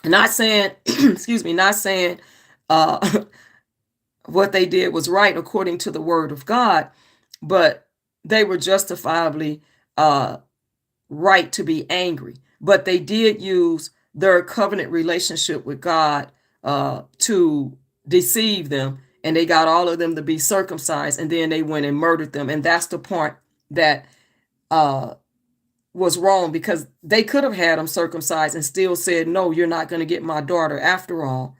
not saying, excuse me, not saying, what they did was right according to the word of God, but they were justifiably right to be angry. But they did use their covenant relationship with God to deceive them, and they got all of them to be circumcised, and then they went and murdered them. And that's the part that was wrong, because they could have had them circumcised and still said, no, you're not going to get my daughter after all.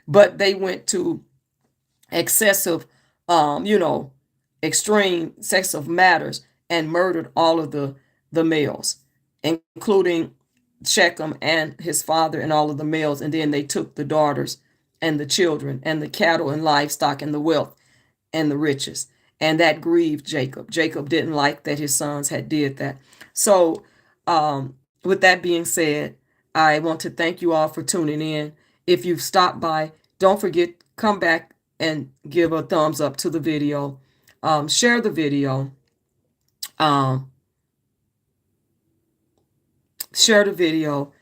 But they went to excessive, extreme sexual matters and murdered all of the males, including Shechem and his father and all of the males. And then they took the daughters and the children and the cattle and livestock and the wealth and the riches. And that grieved Jacob. Jacob didn't like that his sons had did that. So with that being said, I want to thank you all for tuning in. If you've stopped by, don't forget, come back and give a thumbs up to the video. Share the video. Share the video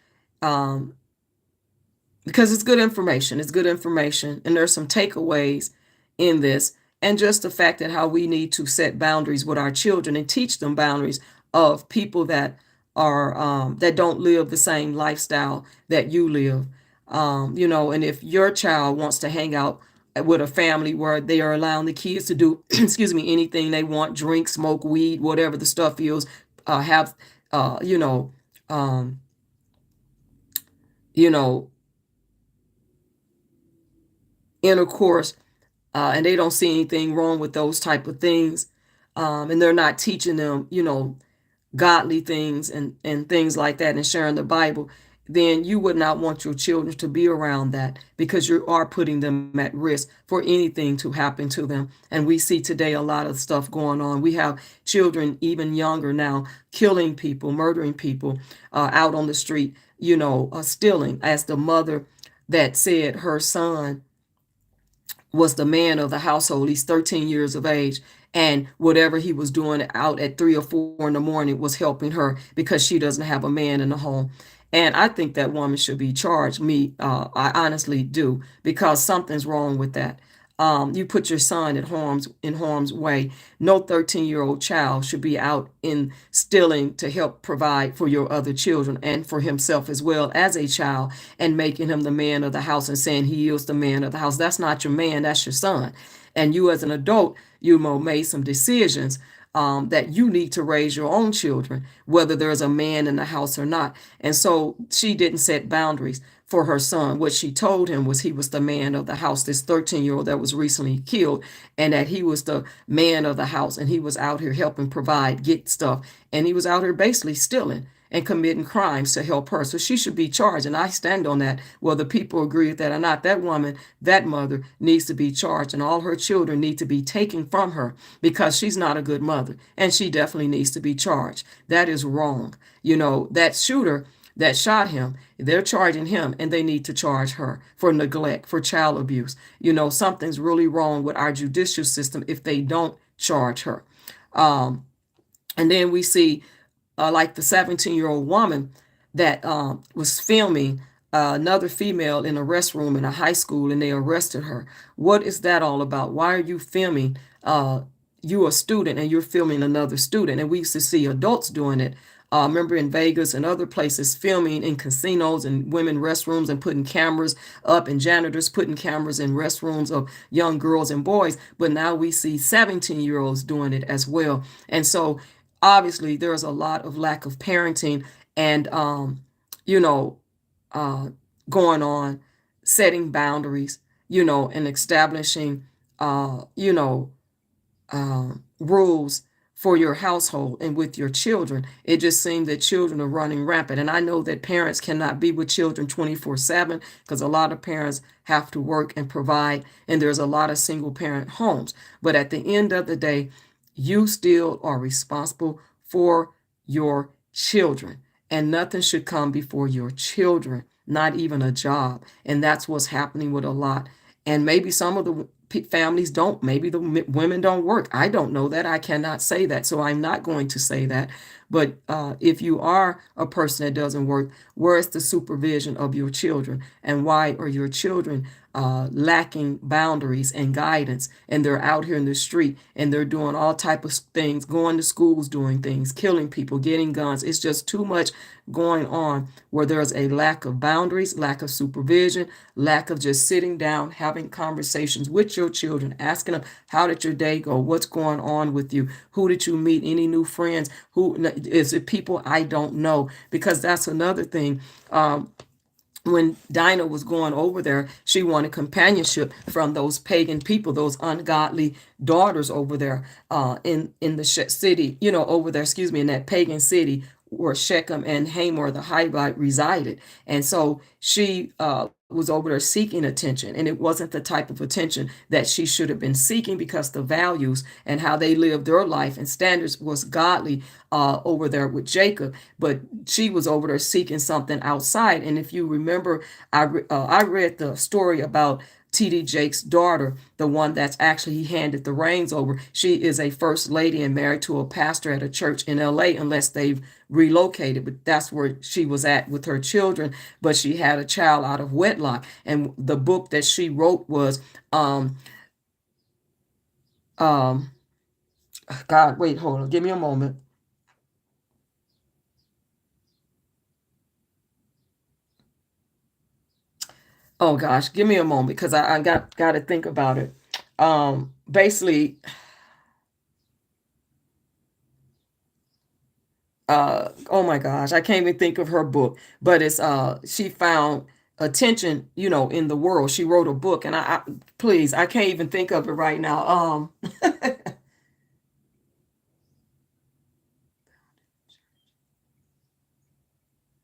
because it's good information. It's good information. And there's some takeaways in this. And just the fact that how we need to set boundaries with our children and teach them boundaries of people that are that don't live the same lifestyle that you live. And if your child wants to hang out with a family where they are allowing the kids to do, excuse me, anything they want, drink, smoke weed, whatever the stuff is, have uh, you know, um, you know, intercourse, and they don't see anything wrong with those type of things, and they're not teaching them, godly things and things like that and sharing the Bible, then you would not want your children to be around that, because you are putting them at risk for anything to happen to them. And we see today a lot of stuff going on. We have children even younger now killing people, murdering people out on the street, stealing, as the mother that said her son was the man of the household. He's 13 years of age. And whatever he was doing out at 3 or 4 in the morning was helping her because she doesn't have a man in the home. And I think that woman should be charged. I honestly do, because something's wrong with that. You put your son in harm's way. No 13-year-old child should be out in stealing to help provide for your other children and for himself as well as a child, and making him the man of the house and saying he is the man of the house. That's not your man, that's your son. And you, as an adult, made some decisions that you need to raise your own children, whether there's a man in the house or not. And so she didn't set boundaries for her son. What she told him was he was the man of the house, this 13-year-old that was recently killed, and that he was the man of the house, and he was out here helping provide, get stuff, and he was out here basically stealing and committing crimes to help her. So she should be charged. And I stand on that, whether people agree with that or not. That woman, that mother, needs to be charged, and all her children need to be taken from her, because she's not a good mother. And she definitely needs to be charged. That is wrong. That shooter that shot him, they're charging him, and they need to charge her for neglect, for child abuse. Something's really wrong with our judicial system if they don't charge her. And then we see, like the 17-year-old woman that was filming another female in a restroom in a high school, and they arrested her. What is that all about? Why are you filming? You a student and you're filming another student. And we used to see adults doing it. Remember in Vegas and other places, filming in casinos and women restrooms, and putting cameras up, and janitors putting cameras in restrooms of young girls and boys. But now we see 17-year-olds doing it as well. And so obviously there's a lot of lack of parenting and, you know, uh, going on, setting boundaries, and establishing, uh, you know, rules for your household and with your children. It just seems that children are running rampant. And I know that parents cannot be with children 24/7, because a lot of parents have to work and provide, and there's a lot of single parent homes. But at the end of the day, you still are responsible for your children, and nothing should come before your children, not even a job. And that's what's happening with a lot. And maybe some of the families don't, maybe the women don't work. I don't know that. I cannot say that. So I'm not going to say that. But if you are a person that doesn't work, where's the supervision of your children? And why are your children lacking boundaries and guidance? And they're out here in the street, and they're doing all type of things, going to schools, doing things, killing people, getting guns. It's just too much going on, where there's a lack of boundaries, lack of supervision, lack of just sitting down, having conversations with your children, asking them, how did your day go? What's going on with you? Who did you meet? Any new friends? Who is it? People I don't know? Because that's another thing. When Dinah was going over there, she wanted companionship from those pagan people, those ungodly daughters over there in the city, over there, excuse me, in that pagan city where Shechem and Hamor the Hivite resided. And so she was over there seeking attention, and it wasn't the type of attention that she should have been seeking, because the values and how they lived their life and standards was godly over there with Jacob. But she was over there seeking something outside. And if you remember, I read the story about T.D. Jake's daughter, the one that's actually he handed the reins over. She is a first lady and married to a pastor at a church in L.A., unless they've relocated, but that's where she was at with her children. But she had a child out of wedlock. And the book that she wrote was, um, God, wait, hold on, give me a moment. Oh gosh, give me a moment, because I got to think about it. Basically, oh my gosh, I can't even think of her book, but it's she found attention, in the world. She wrote a book, and I please, I can't even think of it right now.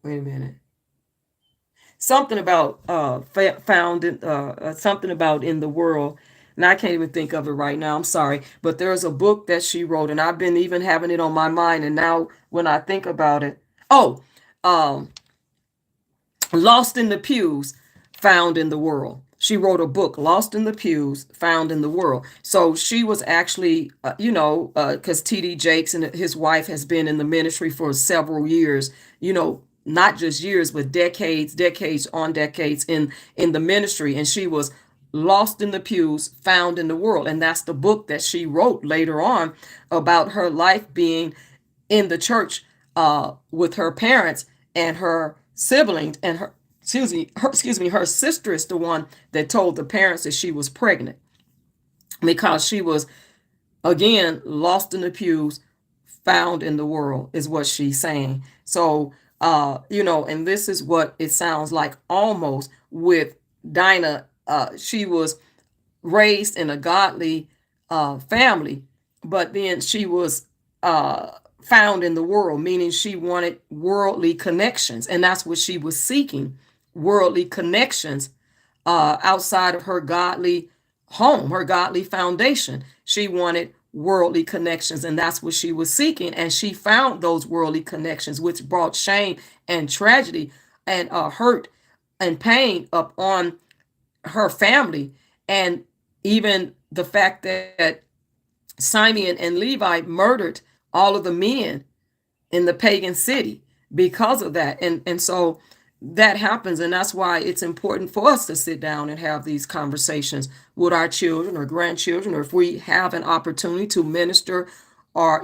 Wait a minute. Something about found in something about in the world. And I can't even think of it right now. I'm sorry, but there's a book that she wrote, and I've been even having it on my mind. And now when I think about it, oh, um, Lost in the Pews, Found in the World. She wrote a book, Lost in the Pews, Found in the World. So she was actually, because T.D. Jakes and his wife has been in the ministry for several years, not just years, but decades on decades in the ministry. And she was lost in the pews, found in the world. And that's the book that she wrote later on about her life being in the church with her parents and her siblings and her her sister is the one that told the parents that she was pregnant because she was again lost in the pews, found in the world is what she's saying. So and this is what it sounds like almost with Dinah. She was raised in a godly family, but then she was found in the world, meaning she wanted worldly connections, and that's what she was seeking, worldly connections outside of her godly home, her godly foundation. She wanted worldly connections, and that's what she was seeking. And she found those worldly connections, which brought shame and tragedy and hurt and pain up on her family. And even the fact that Simeon and Levi murdered all of the men in the pagan city because of that. And so that happens, and that's why it's important for us to sit down and have these conversations with our children or grandchildren, or if we have an opportunity to minister or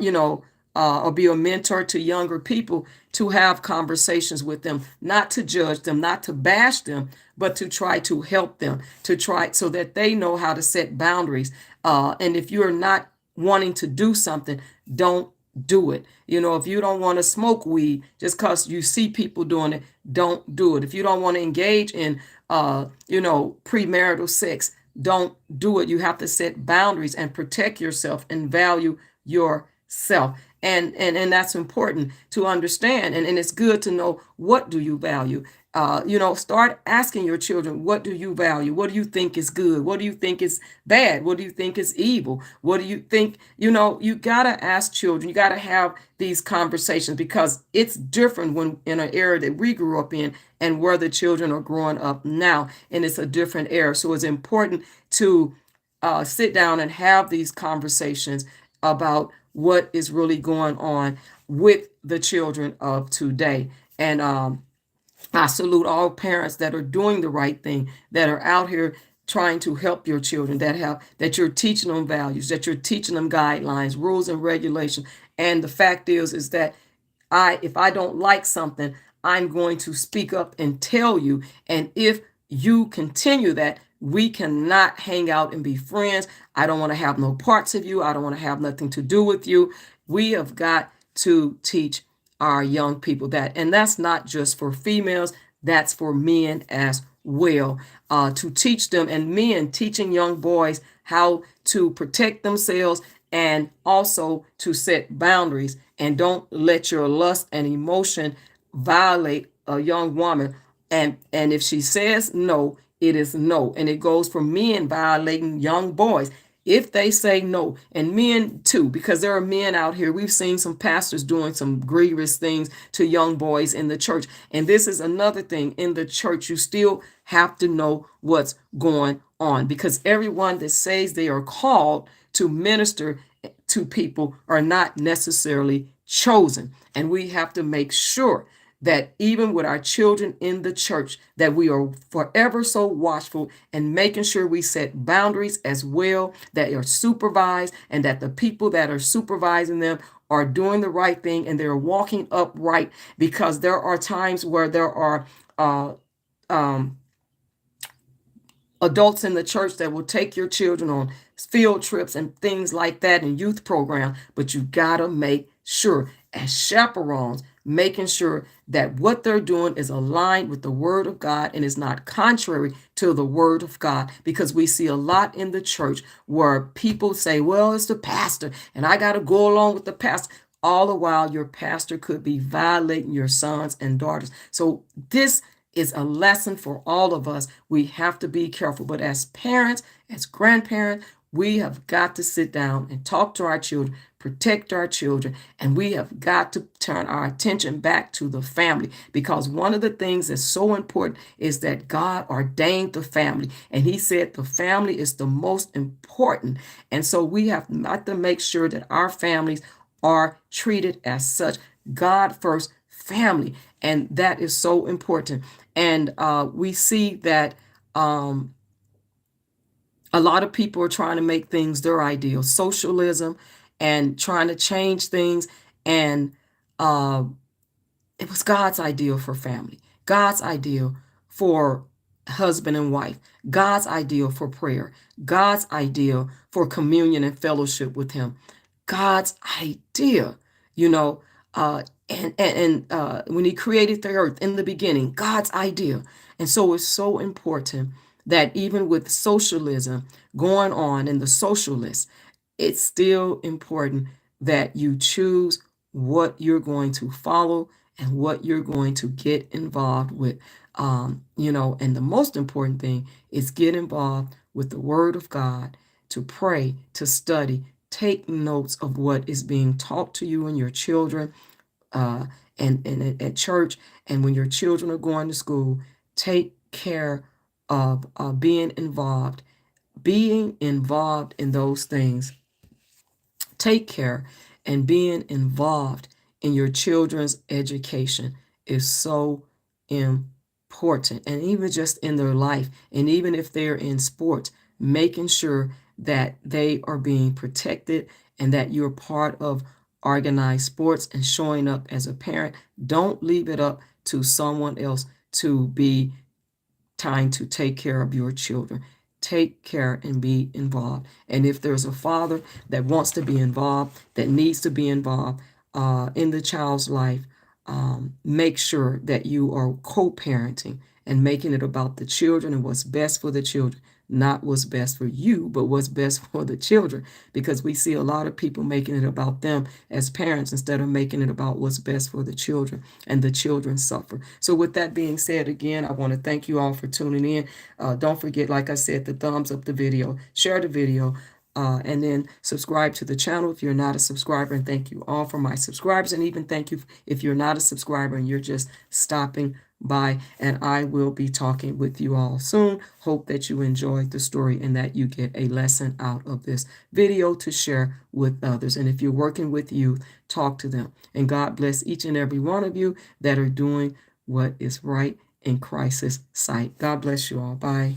or be a mentor to younger people, to have conversations with them, not to judge them, not to bash them, but to try to help them, to try so that they know how to set boundaries. And if you're not wanting to do something, don't do it. If you don't want to smoke weed just because you see people doing it, don't do it. If you don't want to engage in premarital sex, don't do it. You have to set boundaries and protect yourself and value yourself. And that's important to understand. And it's good to know, what do you value? Start asking your children, what do you value? What do you think is good? What do you think is bad? What do you think is evil? What do you think? You got to ask children, you got to have these conversations, because it's different when in an era that we grew up in and where the children are growing up now. And it's a different era. So it's important to sit down and have these conversations about what is really going on with the children of today. And I salute all parents that are doing the right thing, that are out here trying to help your children, that you're teaching them values, that you're teaching them guidelines, rules, and regulations. And the fact is that if I don't like something, I'm going to speak up and tell you. And if you continue that, we cannot hang out and be friends. I don't want to have no parts of you. I don't want to have nothing to do with you. We have got to teach our young people that. And that's not just for females, that's for men as well. To teach them, and men teaching young boys how to protect themselves and also to set boundaries. And don't let your lust and emotion violate a young woman. And if she says no, it is no. And it goes for men violating young boys if they say no, and men too, because there are men out here. We've seen some pastors doing some grievous things to young boys in the church. And this is another thing in the church. You still have to know what's going on, because everyone that says they are called to minister to people are not necessarily chosen. And we have to make sure that even with our children in the church, that we are forever so watchful and making sure we set boundaries as well, that are supervised, and that the people that are supervising them are doing the right thing and they're walking upright. Because there are times where there are adults in the church that will take your children on field trips and things like that and youth program, but you gotta make sure. as chaperones, making sure that what they're doing is aligned with the word of God and is not contrary to the word of God. Because we see a lot in the church where people say, well, it's the pastor and I got to go along with the pastor. All the while, your pastor could be violating your sons and daughters. So this is a lesson for all of us. We have to be careful. But as parents, as grandparents, we have got to sit down and talk to our children, protect our children, and we have got to turn our attention back to the family, because one of the things that's so important is that God ordained the family, and he said the family is the most important. And so we have got to make sure that our families are treated as such. God first, family, and that is so important. And we see that a lot of people are trying to make things their ideal, socialism, and trying to change things. And uh, it was God's ideal for family, God's ideal for husband and wife, God's ideal for prayer, God's ideal for communion and fellowship with him, God's idea, you know, when he created the earth in the beginning, God's idea. And so it's so important that even with socialism going on and the socialists, it's still important that you choose what you're going to follow and what you're going to get involved with. And the most important thing is get involved with the Word of God, to pray, to study, take notes of what is being taught to you and your children, uh, and at church, and when your children are going to school. Take care of being involved in those things. Take care, and being involved in your children's education is so important. And even just in their life, and even if they're in sports, making sure that they are being protected and that you're part of organized sports and showing up as a parent. Don't leave it up to someone else to be time to take care of your children. Take care and be involved. And if there's a father that wants to be involved, that needs to be involved in the child's life, make sure that you are co-parenting and making it about the children and what's best for the children, not what's best for you, but what's best for the children. Because we see a lot of people making it about them as parents instead of making it about what's best for the children, and the children suffer. So with that being said, again, I want to thank you all for tuning in. Don't forget, like I said, the thumbs up the video, share the video, and then subscribe to the channel if you're not a subscriber. And thank you all for my subscribers, and even thank you if you're not a subscriber and you're just stopping by. And I will be talking with you all soon. Hope that you enjoyed the story and that you get a lesson out of this video to share with others. And if you're working with youth, talk to them. And God bless each and every one of you that are doing what is right in Christ's sight. God bless you all. Bye.